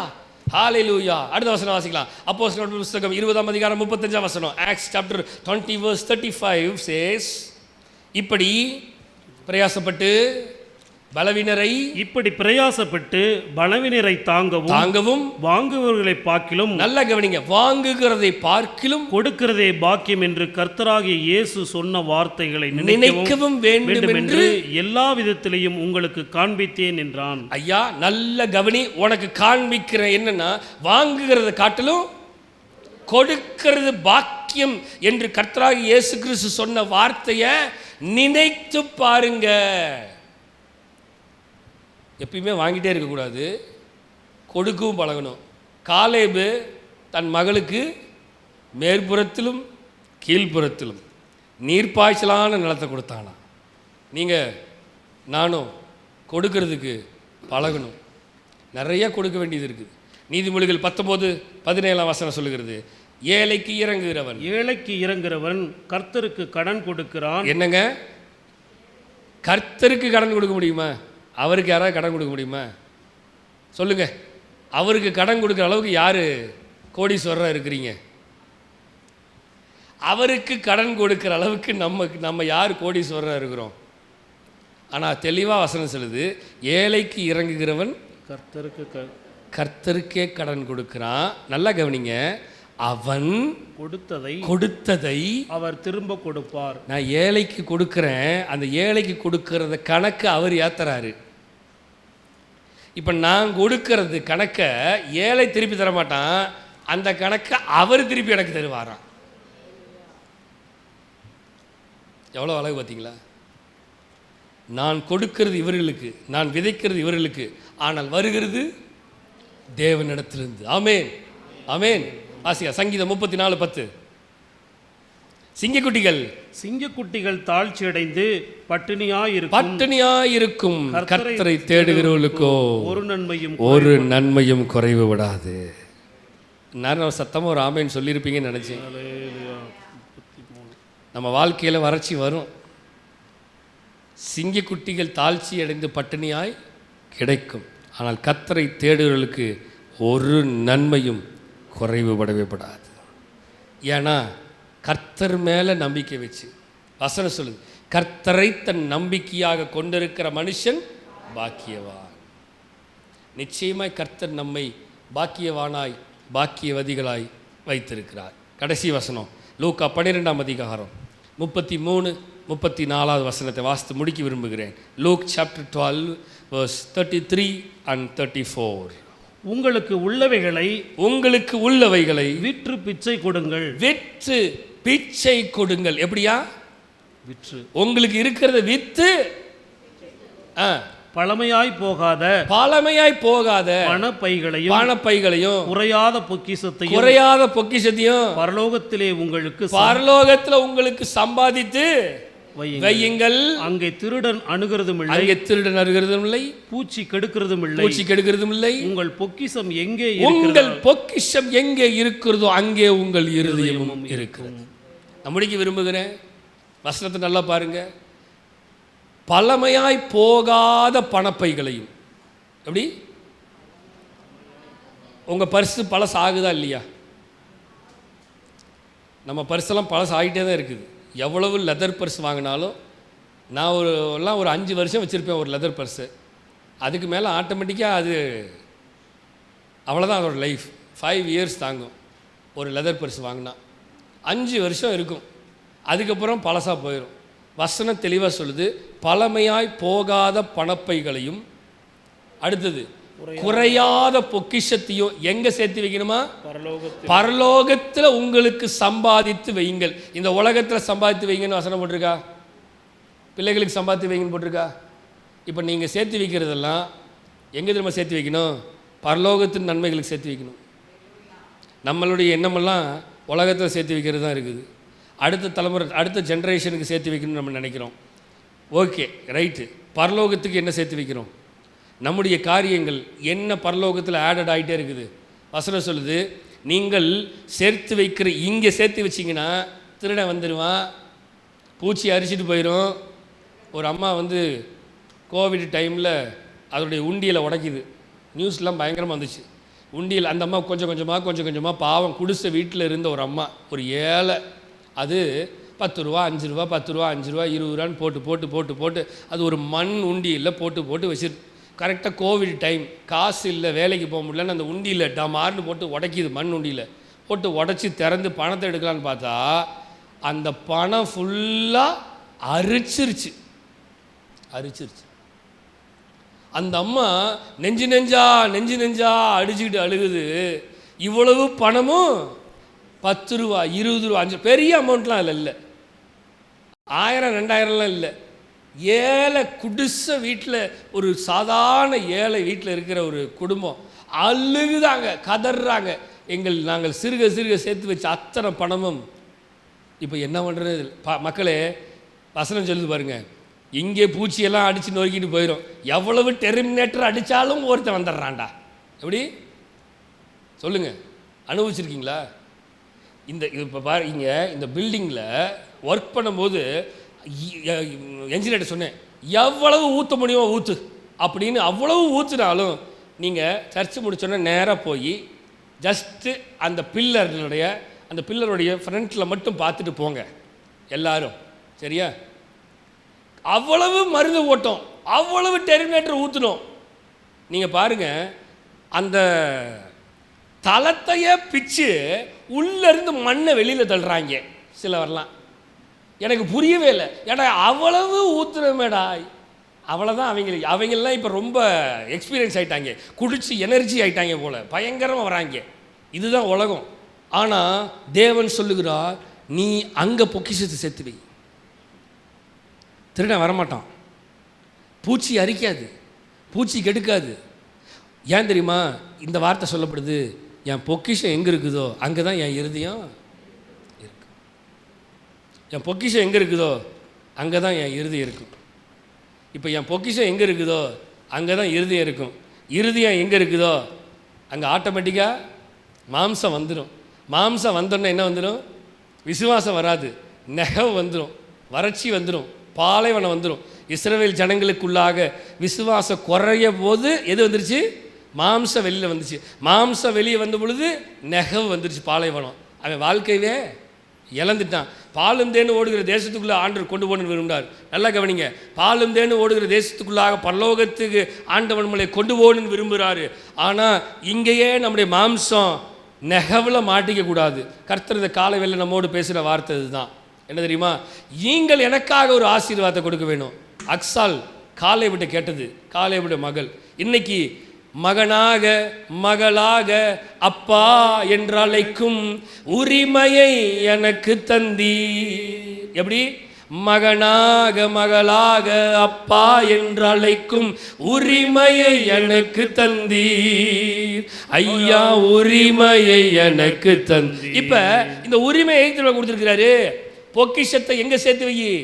ஹல்லேலூயா. அடுத்த வசனம் வாசிக்கலாம். அப்போஸ்தலர் புத்தகம் 20:35. Acts chapter 20 verse 35 says, இப்படி பிரயாசப்பட்டு பலவீனரை இப்படி பிரயாசப்பட்டு பலவினரை தாங்கவும் வாங்குபவர்களை பார்க்கிலும், நல்ல கவனிங்க, வாங்குகிறதை பார்க்கிலும் கொடுக்கிறதே பாக்கியம் என்று கர்த்தராகிய இயேசு சொன்ன வார்த்தைகளை நினைக்கவும் வேண்டும் என்று எல்லா விதத்திலையும் உங்களுக்கு காண்பித்தேன் என்றான். ஐயா நல்ல கவனி, உனக்கு காண்பிக்கிற என்னன்னா, வாங்குகிறத காட்டிலும் கொடுக்கிறது பாக்கியம் என்று கர்த்தராகிய இயேசு கிறிஸ்து சொன்ன வார்த்தையை நினைத்து பாருங்க. எப்பயுமே வாங்கிட்டே இருக்கக்கூடாது, கொடுக்கவும் பழகணும். காலேபு தன் மகளுக்கு மேற்புறத்திலும் கீழ்ப்புறத்திலும் நீர்ப்பாய்ச்சலான நிலத்தை கொடுத்தானா. நீங்கள் நானும் கொடுக்கறதுக்கு பழகணும். நிறைய கொடுக்க வேண்டியது இருக்குது. நீதிமொழிகள் 19:17 சொல்லுகிறது, ஏழைக்கு இறங்குகிறவன் கர்த்தருக்கு கடன் கொடுக்கிறான். என்னங்க, கர்த்தருக்கு கடன் கொடுக்க முடியுமா? அவருக்கு யாராவது கடன் கொடுக்க முடியுமா? சொல்லுங்க. அவருக்கு கடன் கொடுக்குற அளவுக்கு யார் கோடீஸ்வரராக இருக்கிறீங்க? அவருக்கு கடன் கொடுக்குற அளவுக்கு நம்ம யார் கோடீஸ்வரராக இருக்கிறோம்? ஆனால் தெளிவாக வசனம் சொல்லுது, ஏழைக்கு இறங்குகிறவன் கர்த்தருக்கே கடன் கொடுக்கிறான். நல்லா கவனிங்க, அவன் கொடுத்ததை அவர் திரும்ப கொடுப்பார். நான் ஏழைக்கு கொடுக்குறேன், அந்த ஏழைக்கு கொடுக்கறத கணக்கு அவர் ஏத்துறாரு. இப்போ நான் கொடுக்கறது கணக்கை ஏழை திருப்பி தர மாட்டான், அந்த கணக்கை அவர் திருப்பி எனக்கு தருவாராம். எவ்வளோ அழகு பார்த்தீங்களா? நான் கொடுக்கிறது இவர்களுக்கு, நான் விதைக்கிறது இவர்களுக்கு, ஆனால் வருகிறது தேவனிடத்திலிருந்து. ஆமேன், ஆமேன். ஆசியா சங்கீதம் 34:10. சிங்கக்குட்டிகள் தாழ்ச்சி அடைந்து பட்டினியாயிருக்கும் கர்த்தரை தேடுகிறவர்களுக்கோ ஒரு நன்மையும் குறைவு விடாது. நான் சத்தமாக ஒரு ஆமேன்னு சொல்லியிருப்பீங்கன்னு நினச்சேன். நம்ம வாழ்க்கையில் வறட்சி வரும். சிங்கக்குட்டிகள் தாழ்ச்சி அடைந்து பட்டினியாய் கிடைக்கும், ஆனால் கர்த்தரை தேடுகிறவர்களுக்கு ஒரு நன்மையும் குறைவுபடவே படாது. ஏன்னா கர்த்தர் மேலே நம்பிக்கை வச்சு, வசனம் சொல்லுது, கர்த்தரை தன் நம்பிக்கையாக கொண்டிருக்கிற மனுஷன் பாக்கியவான். நிச்சயமாய் கர்த்தர் நம்மை பாக்கியவானாய் பாக்கியவதிகளாய் வைத்திருக்கிறார். கடைசி வசனம் லூக்கா 12:33-34 வாசித்து முடிக்க விரும்புகிறேன். Look chapter 12:33 and 34. உங்களுக்கு உள்ளவைகளை விற்று பிச்சை கொடுங்கள். எப்படியா விற்று? உங்களுக்கு இருக்கிறத விற்று பழமையாய் போகாத பணப்பைகளையும் குறையாத பொக்கிஷத்தையும் பரலோகத்தில் உங்களுக்கு சம்பாதித்து வையுங்கள். அங்கே திருடன் அணுகிறதும் இல்லை, பூச்சி கெடுக்கிறதும் இல்லை. உங்கள் பொக்கிஷம் எங்கே இருக்கிறதோ அங்கே உங்கள் இருதயமும் இருக்கிறது. நான் முடிக்க விரும்புகிறேன், வசனத்தை நல்லா பாருங்க. பழமையாய் போகாத பணப்பைகளையும். எப்படி? உங்க பர்ஸு பழசு ஆகுதா இல்லையா? நம்ம பர்ஸெல்லாம் பழசு ஆகிட்டே தான் இருக்குது. எவ்வளவு லெதர் பர்ஸ் வாங்கினாலும், நான் ஒரு 5 வருஷம் வச்சுருப்பேன் ஒரு லெதர் பர்ஸு. அதுக்கு மேலே ஆட்டோமேட்டிக்காக அது அவ்வளோதான் அதோட லைஃப். 5 இயர்ஸ் தாங்கும் ஒரு லெதர் பர்ஸ் வாங்கினா. 5 வருஷம் இருக்கும், அதுக்கப்புறம் பழசாக போயிடும். வசனம் தெளிவாக சொல்லுது, பழமையாய் போகாத பணப்பைகளையும், அடுத்தது குறையாத பொக்கிஷத்தையும் எங்கே சேர்த்து வைக்கணுமா? பரலோகத்தில் உங்களுக்கு சம்பாதித்து வையுங்கள். இந்த உலகத்தில் சம்பாதித்து வைங்கன்னு வசனம் போட்டிருக்கா? பிள்ளைகளுக்கு சம்பாதித்து வைங்கன்னு போட்டிருக்கா? இப்போ நீங்கள் சேர்த்து வைக்கிறதெல்லாம் எங்கே திரும்ப சேர்த்து வைக்கணும்? பரலோகத்தின் நன்மைகளுக்கு சேர்த்து வைக்கணும். நம்மளுடைய எண்ணமெல்லாம் உலகத்தில் சேர்த்து வைக்கிறது தான் இருக்குது. அடுத்த தலைமுறை, அடுத்த ஜென்ரேஷனுக்கு சேர்த்து வைக்கணும்னு நம்ம நினைக்கிறோம். Okay, right. பரலோகத்துக்கு என்ன சேர்த்து வைக்கிறோம்? நம்முடைய காரியங்கள் என்ன பரலோகத்தில் ஆடட் ஆகிட்டே இருக்குது. வசனம் சொல்லுது, நீங்கள் சேர்த்து வைக்கிற இங்கே சேர்த்து வச்சிங்கன்னா திருடன் வந்துடுவான், பூச்சி அரிச்சிட்டு போயிடும். ஒரு அம்மா கோவிட் டைமில் அதனுடைய உண்டியலை உடைக்குது. நியூஸ்லாம் பயங்கரமாக வந்துச்சு. உண்டியல் அந்த அம்மா கொஞ்சம் கொஞ்சமாக பாவம் குடிசை வீட்டில் இருந்த ஒரு அம்மா, ஒரு ஏழை. அது ரூபா 5 ரூபா 10 ரூபா 5 ரூபா 20 ரூபான்னு போட்டு அது ஒரு மண் உண்டியில் போட்டு வச்சிரு. கரெக்டாக கோவிட் டைம், காசு இல்லை, வேலைக்கு போக முடியலன்னு அந்த உண்டியில் டமார்னு போட்டு உடைக்கிது. மண் உண்டியில் போட்டு உடச்சி திறந்து பணத்தை எடுக்கலான்னு பார்த்தா அந்த பணம் ஃபுல்லாக அரிச்சிருச்சு. அந்த அம்மா நெஞ்சு நெஞ்சா அடிச்சுக்கிட்டு அழுகுது. இவ்வளவு பணமும் 10 ரூபா 20 ரூபா 5 பெரிய அமௌண்ட்லாம் அதில் இல்லை, 1000 2000லாம் இல்லை. ஏழை குடிச வீட்டில், ஒரு சாதாரண ஏழை வீட்டில் இருக்கிற ஒரு குடும்பம் அழுகுதாங்க, கதறாங்க. நாங்கள் சிறுக சேர்த்து வச்ச அத்தனை பணமும் இப்போ என்ன பண்ணுறது? மக்களே, வசனம் சொல்லுது பாருங்க, இங்கே பூச்சியெல்லாம் அடித்து நொறுக்கிட்டு போயிடும், எவ்வளவு டெர்மினேட்டர் அடித்தாலும் ஒருத்தன் வந்துடுறான்டா. எப்படி சொல்லுங்கள், அனுபவிச்சிருக்கீங்களா? இப்போ பாருங்க, இந்த பில்டிங்கில் ஒர்க் பண்ணும்போது என்ஜினியர்கிட்ட சொன்னேன், எவ்வளவு ஊற்ற முடியுமோ ஊற்று அப்படின்னு. அவ்வளவு ஊற்றுனாலும் நீங்கள் சர்ச்சு முடிச்சோன்னே நேராக போய் ஜஸ்ட்டு அந்த பில்லருடைய ஃப்ரண்ட்டில் மட்டும் பார்த்துட்டு போங்க எல்லாரும், சரியா? அவ்வளவு மருந்து ஓட்டம், அவ்வளவு டெர்மினேட்டர் ஊற்றணும். நீங்கள் பாருங்கள், அந்த தளத்தையே பிச்சு உள்ளேருந்து மண்ணை வெளியில் தள்ளுறாங்க சிலவரெல்லாம். எனக்கு புரியவே இல்லை. ஏன்னா அவ்வளவு ஊற்றுறமேடா, அவ்வளோதான். அவங்கெல்லாம் இப்போ ரொம்ப எக்ஸ்பீரியன்ஸ் ஆகிட்டாங்க, குடிச்சு எனர்ஜி ஆகிட்டாங்க போல், பயங்கரமாக வராங்க. இதுதான் உலகம். ஆனால் தேவன் சொல்லுகிறார், நீ அங்கே பொக்கிஷத்தை சேர்த்து வை, திருடன் வரமாட்டான், பூச்சி அரிக்காது, பூச்சி கெடுக்காது. ஏன் தெரியுமா இந்த வார்த்தை சொல்லப்படுது? என் பொக்கிஷம் எங்கே இருக்குதோ அங்கே தான் என் இருதயம் இருக்கு. என் பொக்கிஷம் எங்கே இருக்குதோ அங்கே தான் என் இருதயம் இருக்கும். இப்போ என் பொக்கிஷம் எங்கே இருக்குதோ அங்கே தான் இருதயம் இருக்கும். இருதயம் எங்கே இருக்குதோ அங்கே ஆட்டோமேட்டிக்காக மாம்சம் வந்துடும். மாம்சம் வந்தோடனே என்ன வந்துடும்? விசுவாசம் வராது, நெகவு வந்துடும், வறட்சி வந்துடும், பாலைவனம் வந்துடும். இஸ்ரவேல் ஜனங்களுக்குள்ளாக விசுவாசம் குறைய போது எது வந்துருச்சு? மாம்சம் வெளியில் வந்துச்சு. மாம்சம் வெளியே வந்த பொழுது நெகவு வந்துருச்சு, பாலைவனம். அவன் வாழ்க்கையவே இழந்துட்டான். பாலும் தேனு ஓடுகிற தேசத்துக்குள்ளே ஆண்டவர் கொண்டு போகணுன்னு விரும்பினார். நல்லா கவனிங்க, பாலும் தேனு ஓடுகிற தேசத்துக்குள்ளாக பரலோகத்துக்கு ஆண்டவன் நம்மளை கொண்டு போகணுன்னு விரும்புகிறாரு. ஆனால் இங்கேயே நம்முடைய மாம்சம் நெகவில் மாட்டிக்கக்கூடாது. கர்த்தர் இந்த காலை வேளை நம்மோடு பேசுகிற வார்த்தை இதுதான். என்ன தெரியுமா? நீங்கள் எனக்காக ஒரு ஆசீர்வாதத்தை கொடுக்க வேணும். அக்சால் காலை விட்டு கேட்டது, காலை விட மகள். இன்னைக்கு மகனாக மகளாக அப்பா என்று அழைக்கும் உரிமையை எனக்கு தந்தீ. எப்படி? மகனாக மகளாக அப்பா என்று அழைக்கும் உரிமையை எனக்கு தந்தீர் ஐயா, உரிமையை எனக்கு தந்தீர். இப்ப இந்த உரிமையை கொடுத்திருக்கிறாரு. பொக்கிஷத்தை எங்க சேர்த்து வை?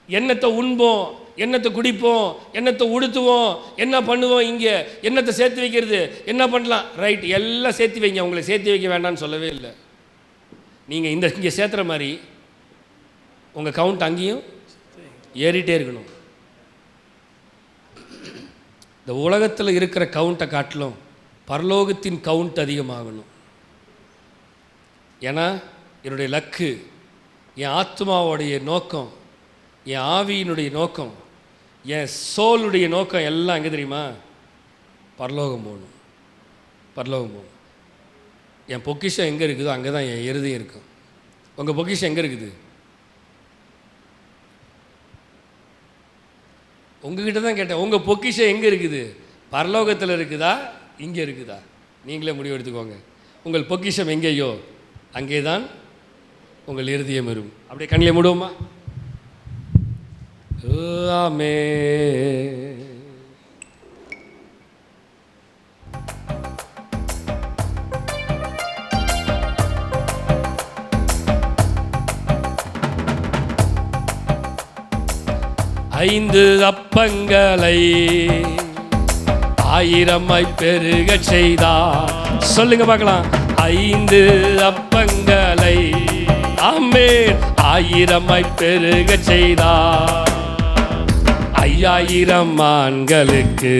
என்னத்தை உண்போம், என்னத்தை குடிப்போம், என்னத்தை உடுத்துவோம், என்ன பண்ணுவோம், இங்கே என்னத்தை சேர்த்து வைக்கிறது, என்ன பண்ணலாம், ரைட், எல்லாம் சேர்த்து வைங்க. உங்களை சேர்த்து வைக்க வேண்டாம்னு சொல்லவே இல்லை. நீங்கள் இங்கே சேர்த்துற மாதிரி உங்கள் கவுண்ட் அங்கேயும் ஏறிட்டே இருக்கணும். இந்த உலகத்தில் இருக்கிற கவுண்ட்டை காட்டிலும் பரலோகத்தின் கவுண்ட் அதிகமாகணும். ஏன்னா என்னுடைய லக்கு, என் ஆத்மாவுடைய நோக்கம், என் ஆவியினுடைய நோக்கம், என் சோலுடைய நோக்கம் எல்லாம் எங்கே தெரியுமா? பரலோகம் போகணும், பரலோகம் போகணும். என் பொக்கிஷம் எங்கே இருக்குதோ அங்கே தான் என் இருதயம் இருக்கும். உங்கள் பொக்கிஷம் எங்கே இருக்குது? உங்ககிட்ட தான் கேட்டேன். உங்கள் பொக்கிஷம் எங்கே இருக்குது? பரலோகத்தில் இருக்குதா இங்கே இருக்குதா? நீங்களே முடிவு எடுத்துக்கோங்க. உங்கள் பொக்கிஷம் எங்கேயோ அங்கே தான் உங்கள் இருதயம் இருக்கும். அப்படியே கண்ணிலே மூடுவோமா? ஆமே. ஐந்து அப்பங்களை 1000 பெருக செய்தார். சொல்லுங்க பார்க்கலாம். 5 அப்பங்களை ஆமென் 1000 பெருக செய்தார். 5000 மான்களுக்கு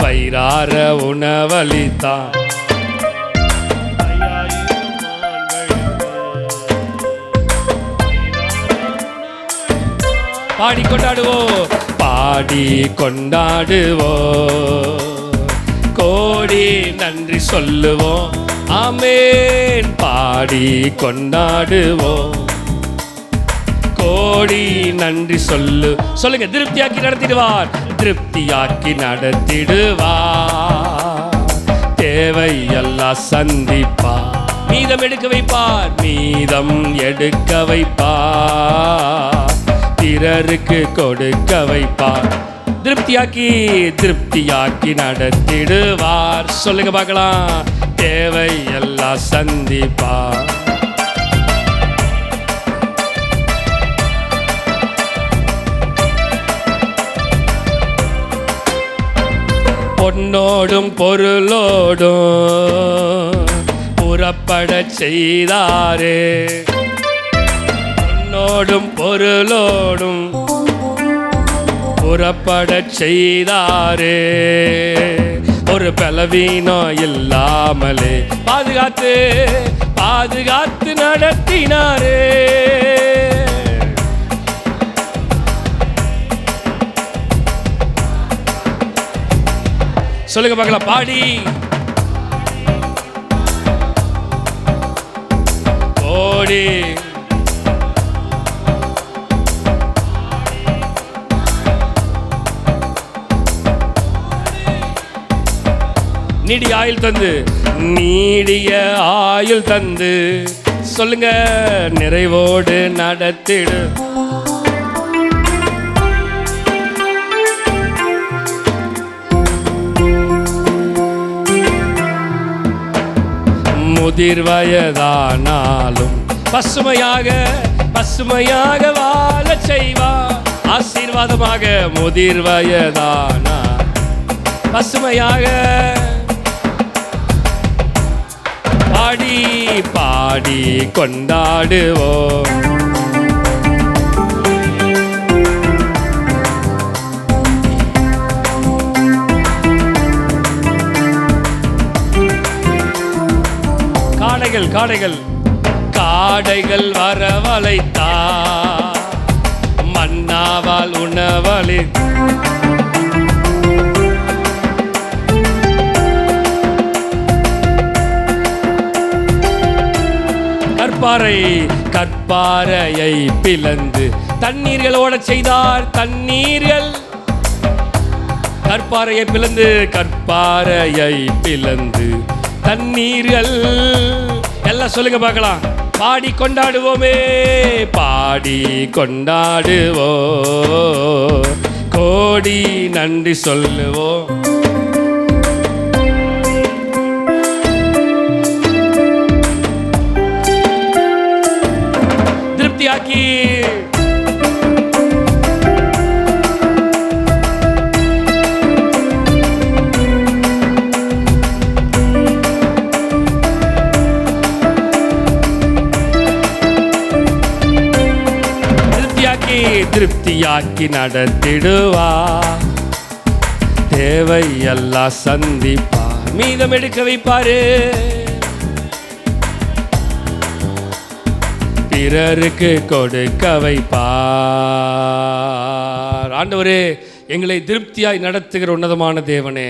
வயிறார உணவளித்தார். பாடி கொண்டாடுவோம், பாடி கொண்டாடுவோம், கோடி நன்றி சொல்லுவோம். ஆமென். பாடி கொண்டாடுவோம், கோடி நன்றி சொல்லுங்க. திருப்தியாக்கி நடத்திடுவார், திருப்தியாக்கி நடத்திடுவார், தேவை எல்லாம் சந்திப்பார், மீதம் எடுக்க வைப்பார், மீதம் எடுக்க வைப்பார், பிறருக்கு கொடுக்க வைப்பார், திருப்தியாக்கி நடத்திடுவார். சொல்லுங்க பார்க்கலாம், தேவை எல்லாம் சந்திப்பார். பொன்னோடும் பொருளோடும் புறப்பட செய்தாரே, பொன்னோடும் பொருளோடும் புறப்பட செய்தாரே, ஒரு பலவீனம் இல்லாமலே பாதுகாத்து பாதுகாத்து நடத்தினாரே. சொல்லுங்க பார்க்கலாம், பாடி ஓடி நீடிய ஆயுள் தந்து, நீடிய ஆயுள் தந்து, சொல்லுங்க, நிறைவோடு நடத்திடு. முதிர் வயதானாலும் பசுமையாக வாழ செய்வார், ஆசீர்வாதமாக. முதிர் வயதானா பசுமையாக பாடி பாடி கொண்டாடுவோம், காடைகள் வரவழைத்தா, மன்னாவால் உணவளி, கற்பாறையை பிளந்து தண்ணீர்களோட செய்தார், கற்பாறையை பிளந்து தண்ணீர்கள். எல்லாம் சொல்லுங்க பார்க்கலாம், பாடி கொண்டாடுவோமே, பாடி கொண்டாடுவோம், கோடி நன்றி சொல்லுவோம். திருப்தியாக்கி திருப்தியாக்கி நடத்திடுவா, தேவை எல்லாம் சந்திப்பா, மீதம் எடுக்க வைப்பாரு, பிறருக்கு கொடுக்க வைப்பார். ஆண்டவரே, எங்களை திருப்தியாய் நடத்துகிற உன்னதமான தேவனே,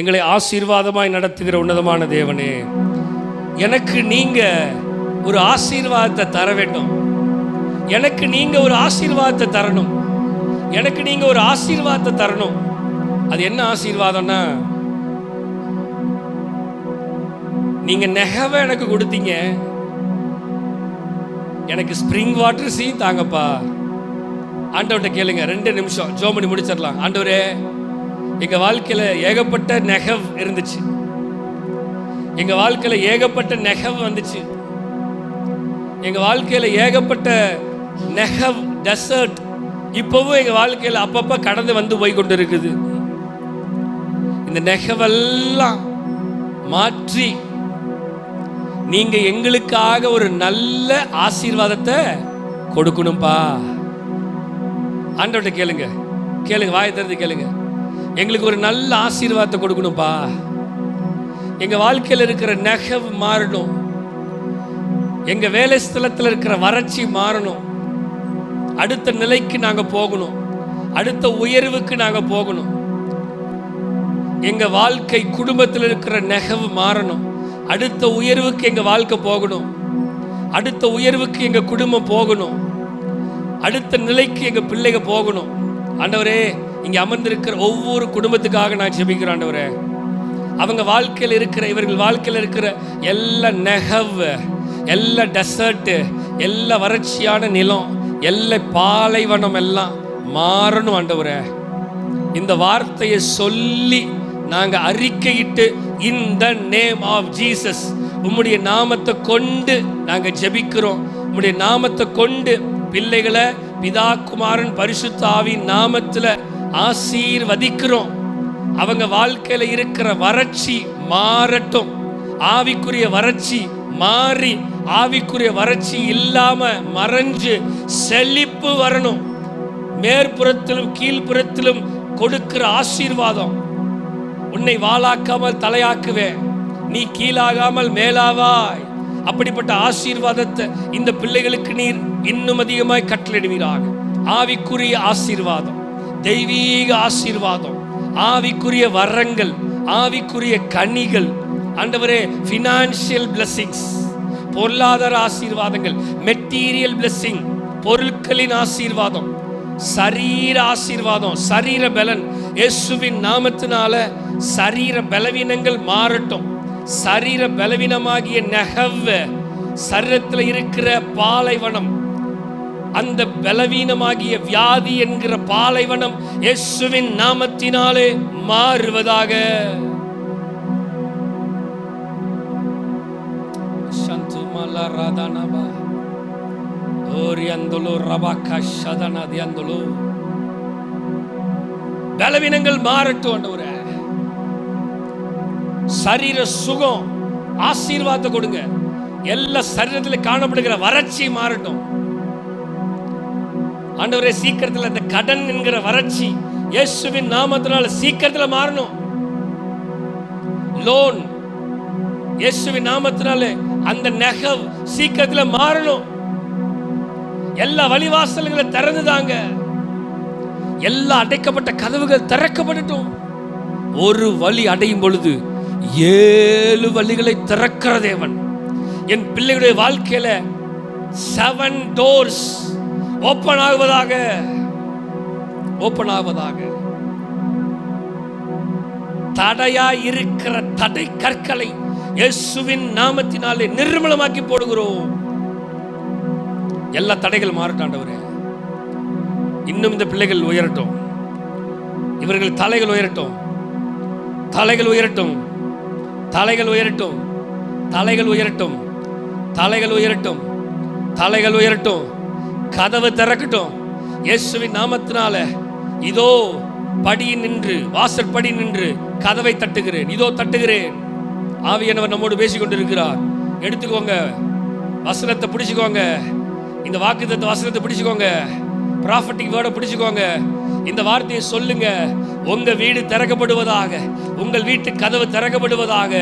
எங்களை ஆசீர்வாதமாய் நடத்துகிற உன்னதமான தேவனே, எனக்கு நீங்க ஒரு ஆசீர்வாதத்தை தர வேண்டும், எனக்கு நீங்க ஒரு ஆசீர்வாதத்தை தரணும், எனக்கு நீங்க ஒரு ஆசீர்வாதத்தை தரணும். அது என்ன ஆசீர்வாதம்னா, நீங்க நெகவை எனக்கு கொடுத்தீங்க, எனக்கு ஸ்ப்ரிங் வாட்டர்ஸையும் தாங்கப்பா. ஆண்டவர்கிட்ட கேளுங்க, 2 நிமிஷம் ஜெபம் பண்ணி முடிச்சிடலாம். ஆண்டவரே, எங்க வாழ்க்கையில ஏகப்பட்ட நெகவ் இருந்துச்சு, எங்க வாழ்க்கையில ஏகப்பட்ட நெகவ் வந்துச்சு, எங்க வாழ்க்கையில ஏகப்பட்ட நெகவ் டெசர்ட் இப்பவும் எங்க வாழ்க்கையில் அப்பப்ப கடந்து வந்து போய் கொண்டு இருக்குது. இந்த நெகவெல்லாம் மாற்றி நீங்க எங்களுக்காக ஒரு நல்ல ஆசீர்வாதத்தை கொடுக்கணும்பா. ஆண்டவர்கிட்ட கேளுங்க, வாயை திறந்து கேளுங்க, எங்களுக்கு ஒரு நல்ல ஆசீர்வாதத்தை கொடுக்கணும்பா. எங்க வாழ்க்கையில் இருக்கிற நெகவ் மாறணும், எங்க வேலை ஸ்தலத்தில் இருக்கிற வறட்சி மாறணும். அடுத்த நிலைக்கு நாங்க போகணும், அடுத்த உயர்வுக்கு நாங்க போகணும். எங்க வாழ்க்கை குடும்பத்தில் இருக்கிற நெகவு மாறணும், அடுத்த உயர்வுக்கு எங்க வாழ்க்கை போகணும், அடுத்த உயர்வுக்கு எங்க குடும்பம் போகணும், அடுத்த நிலைக்கு எங்க பிள்ளைங்க போகணும். ஆண்டவரே, இங்க அமர்ந்திருக்கிற ஒவ்வொரு குடும்பத்துக்காக நான் ஜெபிக்கிறேன். ஆண்டவரே, அவங்க வாழ்க்கையில் இருக்கிற, இவர்கள் வாழ்க்கையில் இருக்கிற எல்லா நெகவு, எல்லா டெசர்ட்டு, எல்லா வறட்சியான நிலம், எல்லா பாலைவனம் எல்லாம் மாறணும். ஆண்டவரே, இந்த வார்த்தையை சொல்லி நாங்க அறிக்கையிட்டு, இன் த நேம் ஆஃப் ஜீசஸ், உம்முடைய நாமத்தை கொண்டு நாங்க ஜெபிக்கிறோம். உம்முடைய நாமத்தை கொண்டு பிள்ளைகளை பிதா குமாரன் பரிசுத்த ஆவியின் நாமத்துல ஆசீர்வதிக்கிறோம். அவங்க வாழ்க்கையில இருக்கிற வறட்சி மாறட்டும், ஆவிக்குரிய வறட்சி மாறி ஆவிக்குரிய வறட்சி இல்லாம மறைஞ்சு செழிப்பு வரணும். மேற்புறத்திலும் கீழ்ப்புறத்திலும் கொடுக்கிற ஆசீர்வாதம், உன்னை வாளாக்காமல் தலையாக்குவேன், நீ கீழாகாமல் மேலாவாய், அப்படிப்பட்ட ஆசீர்வாதத்தை இந்த பிள்ளைகளுக்கு நீர் இன்னும் அதிகமாய் கட்டளையிடுவீராக. ஆவிக்குரிய ஆசீர்வாதம், தெய்வீக ஆசீர்வாதம், ஆவிக்குரிய வரங்கள், ஆவிக்குரிய கனிகள், ஆண்டவரே ஃபினான்ஷியல் பிளெஸிங்ஸ், பொருளாதார ஆசீர்வாதங்கள், மெட்டீரியல் பிளெஸிங், பொருட்களின் ஆசீர்வாதம், சரீர ஆசீர்வாதம், சரீர பலன், இயேசுவின் நாமத்தினால சரீர பலவீனங்கள் மாறட்டும். சரீர பலவீனமாகிய நெகவ், சரீரத்தில் இருக்கிற பாலைவனம், அந்த பலவீனமாகிய வியாதி என்கிற பாலைவனம் இயேசுவின் நாமத்தினாலே மாறுவதாக. சந்துமலா ராதானபா ஓரியந்தலோ ரபாகா ஷதனதியந்தலோ, பலவீனங்கள் மாறட்டும் ஆண்டவரே. சரீர சுகம், ஆசீர்வாதத்தை கொடுங்க. எல்லா சரீரத்தில் காணப்படுகிற வறட்சி மாறட்டும் ஆண்டவரே. சீக்கிரத்தில் அந்த கடன் என்கிற வறட்சி இயேசுவின் நாமத்தினால சீக்கிரத்தில் மாறணும். லோன் இயேசுவின் நாமத்தினால அந்த நெகவ் சீக்கிரத்தில் மாறணும். எல்லா வழிவாசல்களை திறந்துதாங்க, எல்லா அடைக்கப்பட்ட கதவுகள் திறக்கப்படட்டும். ஒரு வழி அடையும் பொழுது 7 வழிகளை திறக்கிற தேவன். என் பிள்ளைகளுடைய வாழ்க்கையில 7 doors ஓப்பன் ஆகுவதாக, ஓப்பன் ஆகுவதாக. தடையா இருக்கிற தடை கற்களை இயேசுவின் நாமத்தினாலே நிர்மூலமாக்கி போடுகிறோம். எல்லா தடைகள் மாறட்டும் ஆண்டவரே. இன்னும் இந்த பிள்ளைகள் உயரட்டும், இவர்கள் தலைகள் உயரட்டும், தலைகள் உயரட்டும், தலைகள் உயரட்டும், தலைகள் உயரட்டும், தலைகள் உயரட்டும், தலைகள் உயரட்டும். கதவு திறக்கட்டும் இயேசுவின் நாமத்தினால. இதோ படியில் நின்று, வாசல் படி நின்று கதவை தட்டுகிறேன், இதோ தட்டுகிறேன். ஆவியானவர் நம்மோடு பேசிக் கொண்டிருக்கிறார். எடுத்துக்கோங்க, வசனத்தை பிடிச்சுக்கோங்க, இந்த வாக்குத்தத்த வசனத்தை பிடிச்சுக்கோங்க, ப்ராஃபட்டிக் வேர்டை பிடிச்சுக்கோங்க. இந்த வார்த்தையை சொல்லுங்க. உங்க வீடு திறக்கப்படுவதாக, உங்கள் வீட்டு கதவு திறக்கப்படுவதாக.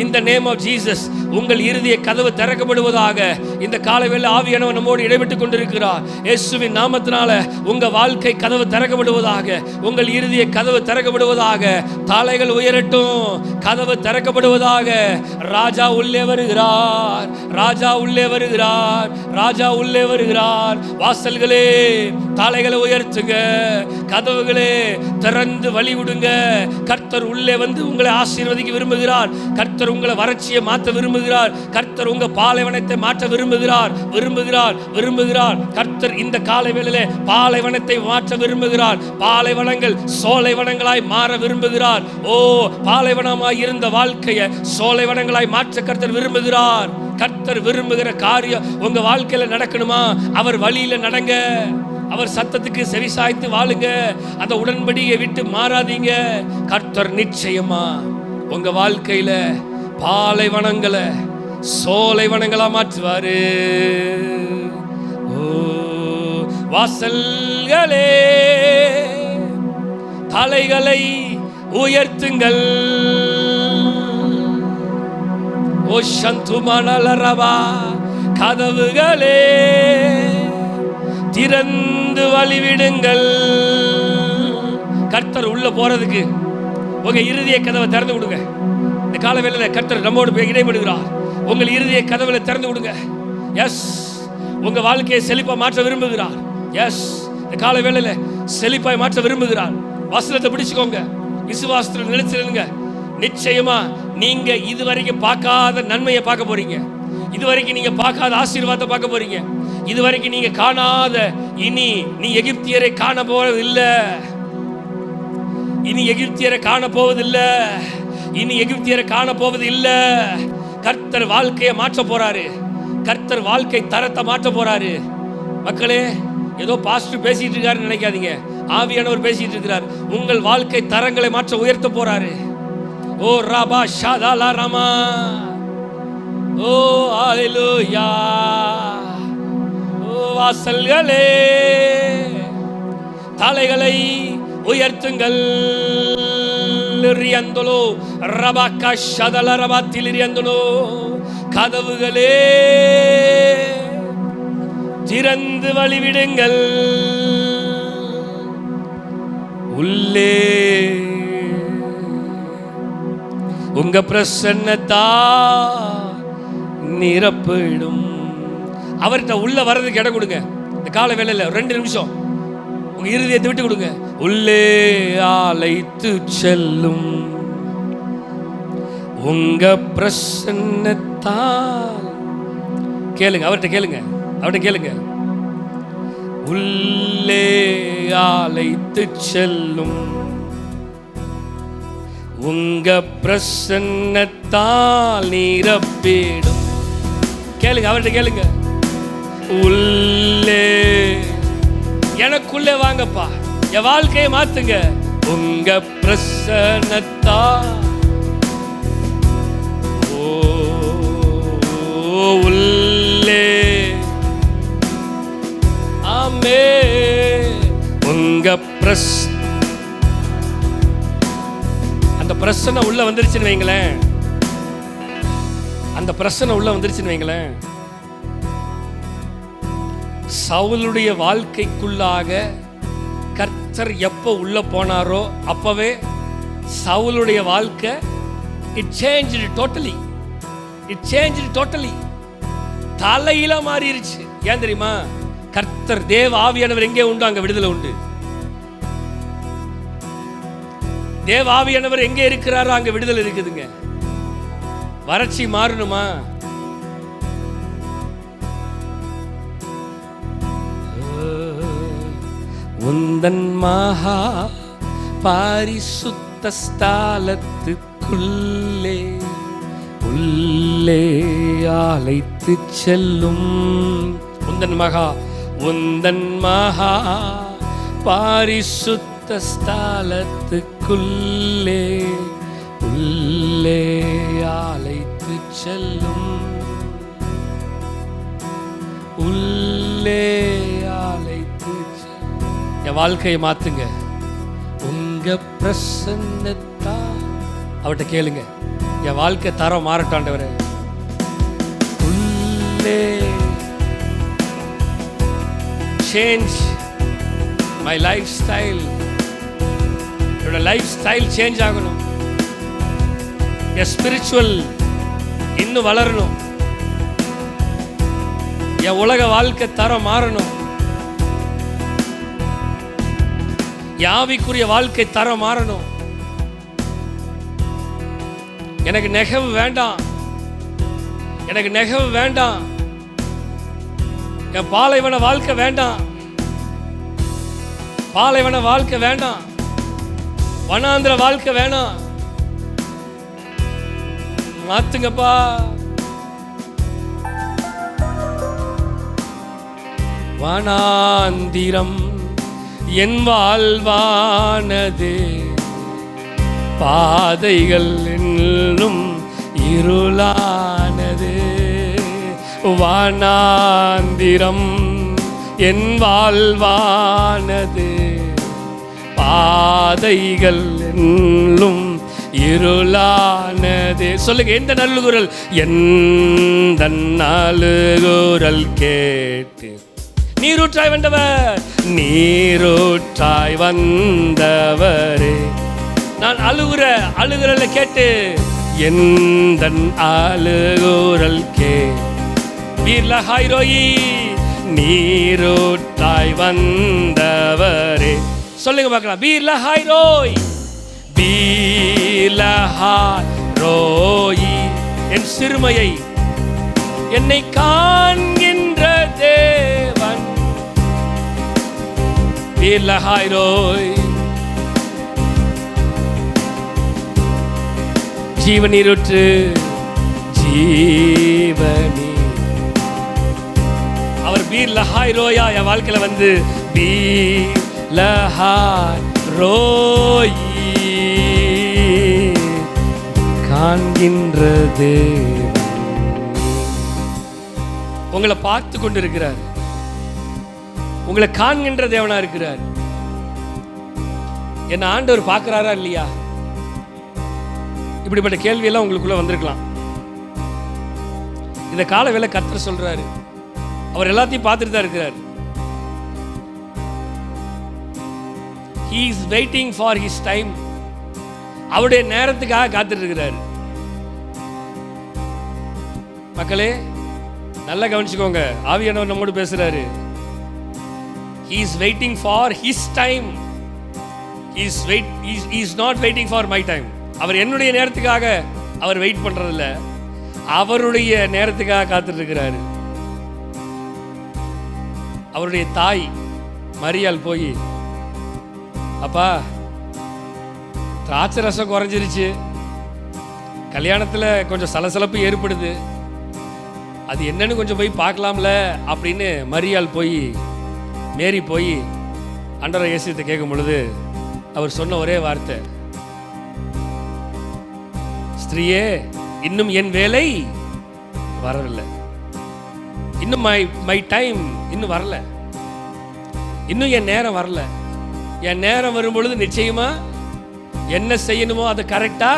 இந்த நேம் ஆஃப் ஜீசஸ் உங்கள் இருதய கதவு திறக்கப்படுவதாக. இந்த காலைவேளை ஆவியானவர் நம்மோடு இடைபெற்றுக் கொண்டிருக்கிறார். இயேசுவின் நாமத்தினால உங்க வாழ்க்கை கதவு திறக்கப்படுவதாக, உங்கள் இருதய கதவு திறக்கப்படுவதாக. தலைகள் உயரட்டும், கதவு திறக்கப்படுவதாக. ராஜா உள்ளே வருகிறார், ராஜா உள்ளே வருகிறார், ராஜா உள்ளே வருகிறார். வாசல்களே தலைகளை உயர்த்துங்க, கதவுகளே திறந்து வழி விடுங்க. கர்த்தர் உள்ளே வந்து உங்களை ஆசீர்வதிக்க விரும்புகிறார். கர்த்தர் உங்களை வறட்சியை மாற்ற விரும்புகிறார். கர்த்தர் உங்க பாலைவனத்தை மாற்ற விரும்புகிறார், விரும்புகிறார், விரும்புகிறார். கர்த்தர் இந்த காலை வேளையிலே பாலைவனத்தை மாற்ற விரும்புகிறார். பாலைவனங்கள் சோலைவனங்களாய் மாற விரும்புகிறார். ஓ, பாலைவனமாய் இருந்த வாழ்க்கையை சோலைவனங்களாய் மாற்ற கர்த்தர் விரும்புகிறார். கர்த்தர் விரும்புகிற காரியம் உங்க வாழ்க்கையில நடக்கணுமா? அவர் வழியில நடங்க, அவர் சத்தத்துக்கு செவிசாய்த்து வாழுங்க. அந்த உடன்படியை விட்டு மாறாதீங்க. கர்த்தர் நிச்சயமா உங்க வாழ்க்கையில பாலைவனங்களை சோலைவனங்களா மாற்றுவாரு. ஓ வாசல்களே தலைகளை உயர்த்துங்கள். ஓ சந்துமனலரவா கதவுகளே திறந்து வழிவிடுங்கள். கர்த்தர் உள்ள போறதுக்கு உங்க இருதய கதவை திறந்து விடுங்க. இந்த காலவேளையில கர்த்தர் நம்மோடு இடைபடுகிறார். உங்கள் இருதய கதவுல திறந்து விடுங்க. எஸ், உங்க வாழ்க்கையை செழிப்பா மாற்ற விரும்புகிறார். எஸ், இந்த காலவேளையில செழிப்பாய் மாற்ற விரும்புகிறார். வசனத்தை பிடிச்சுக்கோங்க, விசுவாசத்தில் நிலைச்சிருங்க. நிச்சயமா நீங்க இதுவரைக்கும் பார்க்காத நன்மையை பார்க்க போறீங்க. இதுவரைக்கும் நீங்க பார்க்காத ஆசீர்வாதத்தை பார்க்க போறீங்க. இதுவரைக்கும் நீங்க காணாத, இனி நீ எகிப்தியரை காண போவதில்லை. இனி எகிப்தியரை காண போவதில்லை. இனி எகிப்தியரை காண போவது இல்லை. கர்த்தர் வாழ்க்கையை மாற்ற போறாரு. கர்த்தர் வாழ்க்கை தரத்தை மாற்ற போறாரு. மக்களே, ஏதோ பாஸ்டர் பேசிட்டு இருக்காருன்னு நினைக்காதீங்க. ஆவியானவர் பேசிட்டு இருக்கிறார். உங்கள் வாழ்க்கை தரங்களை மாற்ற உயர்த்த போறாரு. ஓ ராபா ஷாதாலா ராமா, ஓ ஹalleluya. ஓ வாசல்களே தலைகளை உயர்த்துங்கள். ரியந்தலோ ரபாக்கா ஷதல ரபாத்தில் ரியந்தலோ, கதவுகளே திறந்து வழிவிடுங்கள். உள்ளே உங்க பிரசன்னத்தா நிரப்பிடும். அவர்கிட்ட உள்ள வர்றதுக்கு இடம் கொடுங்க. இந்த கால வேளையில 2 நிமிஷம் உங்க இருதயத்தை விட்டு கொடுங்க. உள்ளே அழைத்து செல்லும் உங்க பிரசன்னத்தால். கேளுங்க, அவர்கிட்ட கேளுங்க, அவர்கிட்ட கேளுங்க. உள்ளே அழைத்து செல்லும் உங்க பிரசன்னத்தால் நிரப்பிடும். கேளுங்க, அவர்கிட்ட கேளுங்க. உள்ளே எனக்குள்ளே வாங்கப்பா, என் வாழ்க்கையை மாத்துங்க. உங்க பிரசன்னத்தால். ஓ உள்ளே, ஆமே. உங்க அந்த பிரச்சனை உள்ள வந்துருச்சுன்னு வைங்களேன். அந்த பிரச்சனை உள்ள வந்துருச்சுன்னு வைங்களேன். சவுலுடைய வாழ்க்கைக்குள்ளாக கர்த்தர் எப்போ உள்ள போனாரோ அப்பவே சவுலுடைய வாழ்க்கை it changed totally. It changed totally. தலையில மாறிடுச்சு. ஏன் தெரியுமா? கர்த்தர் தேவ ஆவியானவர் எங்கே உண்டு அங்க விடுதலை உண்டு. தேவ ஆவியானவர் எங்கே இருக்கிறாரோ அங்க விடுதலை இருக்குதுங்க. வறட்சி மாறணுமா? உந்தன் மகா பரிசுத்த ஸ்தலத்துக்குள்ளே உள்ளே அழைத்து செல்லும். உந்தன் மகா பரிசுத்த ஸ்தலத்துக்குள்ளே உள்ளே அழைத்து செல்லும். உள்ளே அழைத்து செல்லும். என் வாழ்க்கையை மாத்துங்க. உங்க பிரசன்னத்தா. அவர்கிட்ட கேளுங்க, என் வாழ்க்கை தரம் மாறட்டாண்டவரே. உள்ளே சேஞ்ச் மை லைஃப் ஸ்டைல். என்னோட லைஃப் ஸ்டைல் சேஞ்ச் ஆகணும். என் ஸ்பிரிச்சுவல் இன்னும் வளரணும். என் உலக வாழ்க்கை தரம் மாறணும். யாவிக்குரிய வாழ்க்கை தரம் மாறணும். எனக்கு நெகவு வேண்டாம். எனக்கு நெகவு வேண்டாம். என் பாலைவன வாழ்க்கை வேண்டாம். பாலைவன வாழ்க்கை வேண்டாம். வனாந்திர வாழ்க்கை வேணாம். மாத்துங்கப்பா. வனாந்திரம் என் வாழ்வானது, பாதைகள் இன்னும் இருளானது. வனாந்திரம் என் வாழ்வானது, பாதைகள் இன்னும் இருளானது. சொல்லுங்க, எந்த நல்லுகுரல்? எந்த நல்லுகுரல் கேட்டு நீரூற்றாய் வந்தவர், நீரூற்றாய் வந்தவரே. நான் அழுகுறல கேட்டு எந்த அழுகுரல் கே. வீர் லஹாய் ரோயி, நீரூற்றாய் வந்தவரே. சொல்லுங்க பார்க்கலாம். Beer Lahai Roi, Beer Lahai Roi. என் சிறுமையை என்னை காண்கின்ற தேவன். வீர் லஹாய் ரோய், ஜீவநீரூற்று ஜீவனி. அவர் வீர் லஹாய் ரோயா என் வாழ்க்கையில வந்து வீர் லஹாய் ரோயி காண்கின்ற தேவன். உங்களை பார்த்து கொண்டு இருக்கிறார், உங்களை காண்கின்ற தேவனா இருக்கிறார். என்ன ஆண்டவர் பார்க்கிறாரா இல்லையா? இப்படிப்பட்ட கேள்வியெல்லாம் உங்களுக்குள்ள வந்திருக்கலாம். இந்த கால வேளை கர்த்தர் சொல்றாரு, அவர் எல்லாத்தையும் பார்த்துட்டு தான் இருக்கிறார். He is waiting for his time. அவருடைய நேரத்துக்காக காத்துட்டு இருக்கிறார். மக்களே நல்லா கவனிச்சுக்கோங்க, ஆவியானவர் நம்மோடு பேசுறாரு. He is waiting for his time. He is not waiting for my time. அவர் என்னுடைய நேரத்துக்காக அவர் வெயிட் பண்றதில்ல, அவருடைய நேரத்துக்காக காத்துட்டு இருக்கிறாரு. அவருடைய தாய் மரியாள் போய், அப்பா திராட்சை ரசம் குறைஞ்சிருச்சு, கல்யாணத்தில் கொஞ்சம் சலசலப்பு ஏற்படுது, அது என்னன்னு கொஞ்சம் போய் பார்க்கலாம்ல அப்படின்னு மரியாள் போய், மேரி போய் ஆண்டவராகிய இயேசுவை கேட்கும் பொழுது அவர் சொன்ன ஒரே வார்த்தை, ஸ்திரீயே இன்னும் என் வேலை வரவில்லை, இன்னும் மை டைம் இன்னும் வரல, இன்னும் என் நேரம் வரல. என் நேரம் வரும் பொழுது நிச்சயமா என்ன செய்யணுமோ அதை கரெக்டா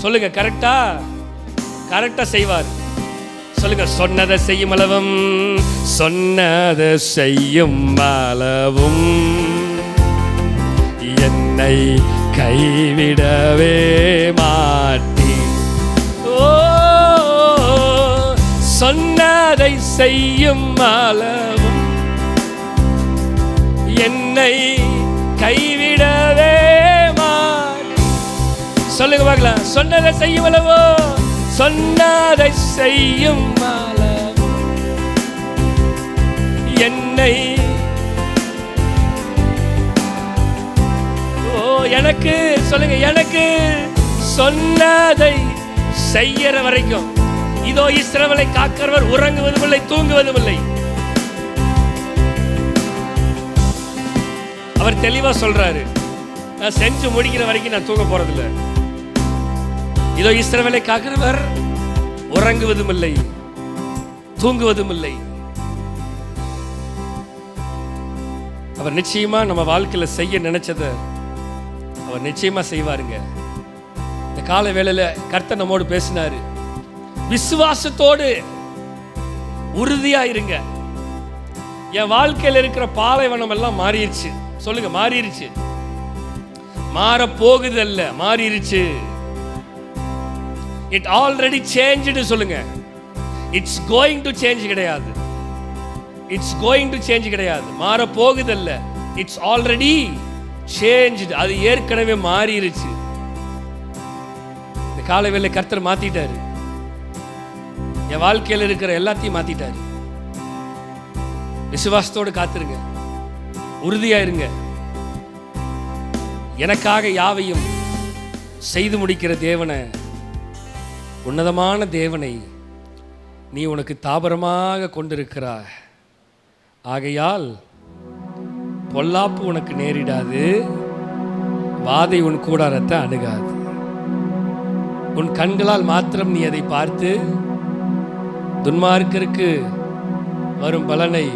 சொல்லுங்க, கரெக்டா செய்வார். சொல்லுங்க, சொன்னதை செய்யும் அளவும், சொன்னதை செய்யும் அளவும் என்னை கைவிடவே மாட்டி. ஓ, சொன்னதை செய்யும் அளவும் என்னை கைவிடவே மாட்டி. சொல்லுங்க பார்க்கலாம். சொன்னதை செய்யும் அளவோ, சொன்னதை செய்யும் அளவும் என்னை. ஓ, எனக்கு சொல்லுங்க, எனக்கு சொன்னதை செய்யற வரைக்கும் இதோ இஸ்ரவேலை காக்கிறவர் உறங்குவதும் இல்லை, தூங்குவதும் இல்லை. அவர் தெளிவா சொல்றாரு, நான் செஞ்சு முடிக்கிற வரைக்கும் நான் தூங்க போறதில்லை. இதோ இஸ்ரவேலை காக்கிறவர் உறங்குவதும் இல்லை, தூங்குவதும் இல்லை. அவர் நிச்சயமா நம்ம வாழ்க்கையில செய்ய நினைச்சதை அவர் நிச்சயமா செய்வாருங்க. இந்த கால வேளையில கர்த்தர் நம்மோடு பேசினாரு, விசுவாசத்தோடு உறுதியா இருங்க. என் வாழ்க்கையில் இருக்கிற பாலைவனம் எல்லாம் மாறிடுச்சு. சொல்லுங்க, மாறிடுச்சு. மாற போகுது அல்ல, மாறிடுச்சு. It already changed. சொல்லுங்க, இட்ஸ் கோயிங் டு சேஞ்ச் கிடையாது, இட்ஸ் கோயிங் டு சேஞ்ச் கிடையாது. மாற போகுது அல்ல, இட்ஸ் ஆல்ரெடி சேஞ்ச்டு. அது ஏற்கனவே மாறிடுச்சு. இந்த காலவேளை கர்த்தர் மாத்திட்டாரு, என் வாழ்க்கையில் இருக்கிற எல்லாத்தையும் மாத்திட்டாரு. விசுவாசத்தோடு காத்துருங்க, உறுதியா இருங்க. எனக்காக யாவையும் செய்து முடிக்கிற தேவனை, உன்னதமான தேவனை நீ உனக்கு தாபரமாக கொண்டிருக்கிறாய். ஆகையால் பொல்லாப்பு உனக்கு நேரிடாது, வாதை உன் கூடாரத்தை அணுகாது. உன் கண்களால் மாத்திரம் நீ அதை பார்த்து துன்மார்க்கருக்கு வரும் பலனை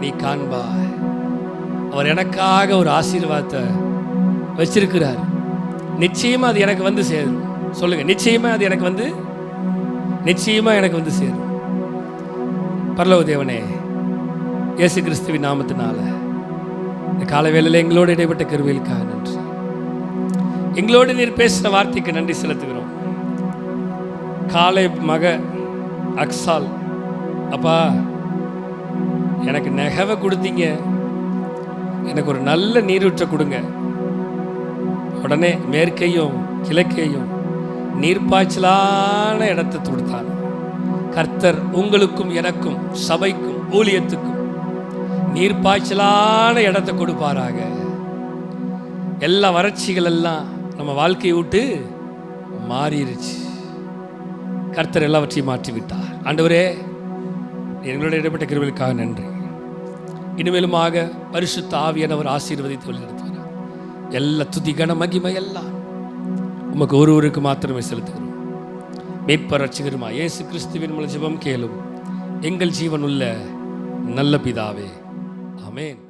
நீ காண்பாய். அவர் எனக்காக ஒரு ஆசீர்வாதத்தை வச்சிருக்கிறார். நிச்சயமா அது எனக்கு வந்து சேரும். சொல்லுங்க, நிச்சயமா அது எனக்கு வந்து, நிச்சயமா எனக்கு வந்து சேரும். பரலோக தேவனே, இயேசு கிறிஸ்துவின் நாமத்தினால இந்த காலை வேளையில் எங்களோடு இடைப்பட்ட கிருபைகளுக்காக நன்றி. எங்களோடு நீர் பேசின வார்த்தைக்கு நன்றி செலுத்துகிறோம். காலை மக அக்சால், அப்பா எனக்கு நெகவை கொடுத்தீங்க, எனக்கு ஒரு நல்ல நீரூற்றை கொடுங்க. உடனே மேற்கையும் கிழக்கையும் நீர்ப்பாய்ச்சலான இடத்தை கொடுத்தார். கர்த்தர் உங்களுக்கும் எனக்கும் சபைக்கும் ஊழியத்துக்கும் நீர்ப்பாய்ச்சலான இடத்தை கொடுப்பாராக. எல்லா வறட்சிகள் எல்லாம் நம்ம வாழ்க்கையை விட்டு மாறிடுச்சு. கர்த்தர் எல்லாவற்றையும் மாற்றி விட்டார். ஆண்டவரே, எங்களுடைய இடைப்பட்ட கிருபைகளுக்காக நன்றி. இனிமேலுமாக பரிசுத்த ஆவியானவர் ஆசீர்வதித்து வழிநடத்துவார். எல்லா துதி கன மகிமை எல்லாம் உமக்கு ஒருவருக்கு மாத்திரமே செலுத்துகிறோம். மீட்பர் ரட்சகருமா இயேசு கிறிஸ்துவின் மூலம் ஜெபம் கேளும் எங்கள் ஜீவனுள்ள நல்ல பிதாவே, ஆமென்.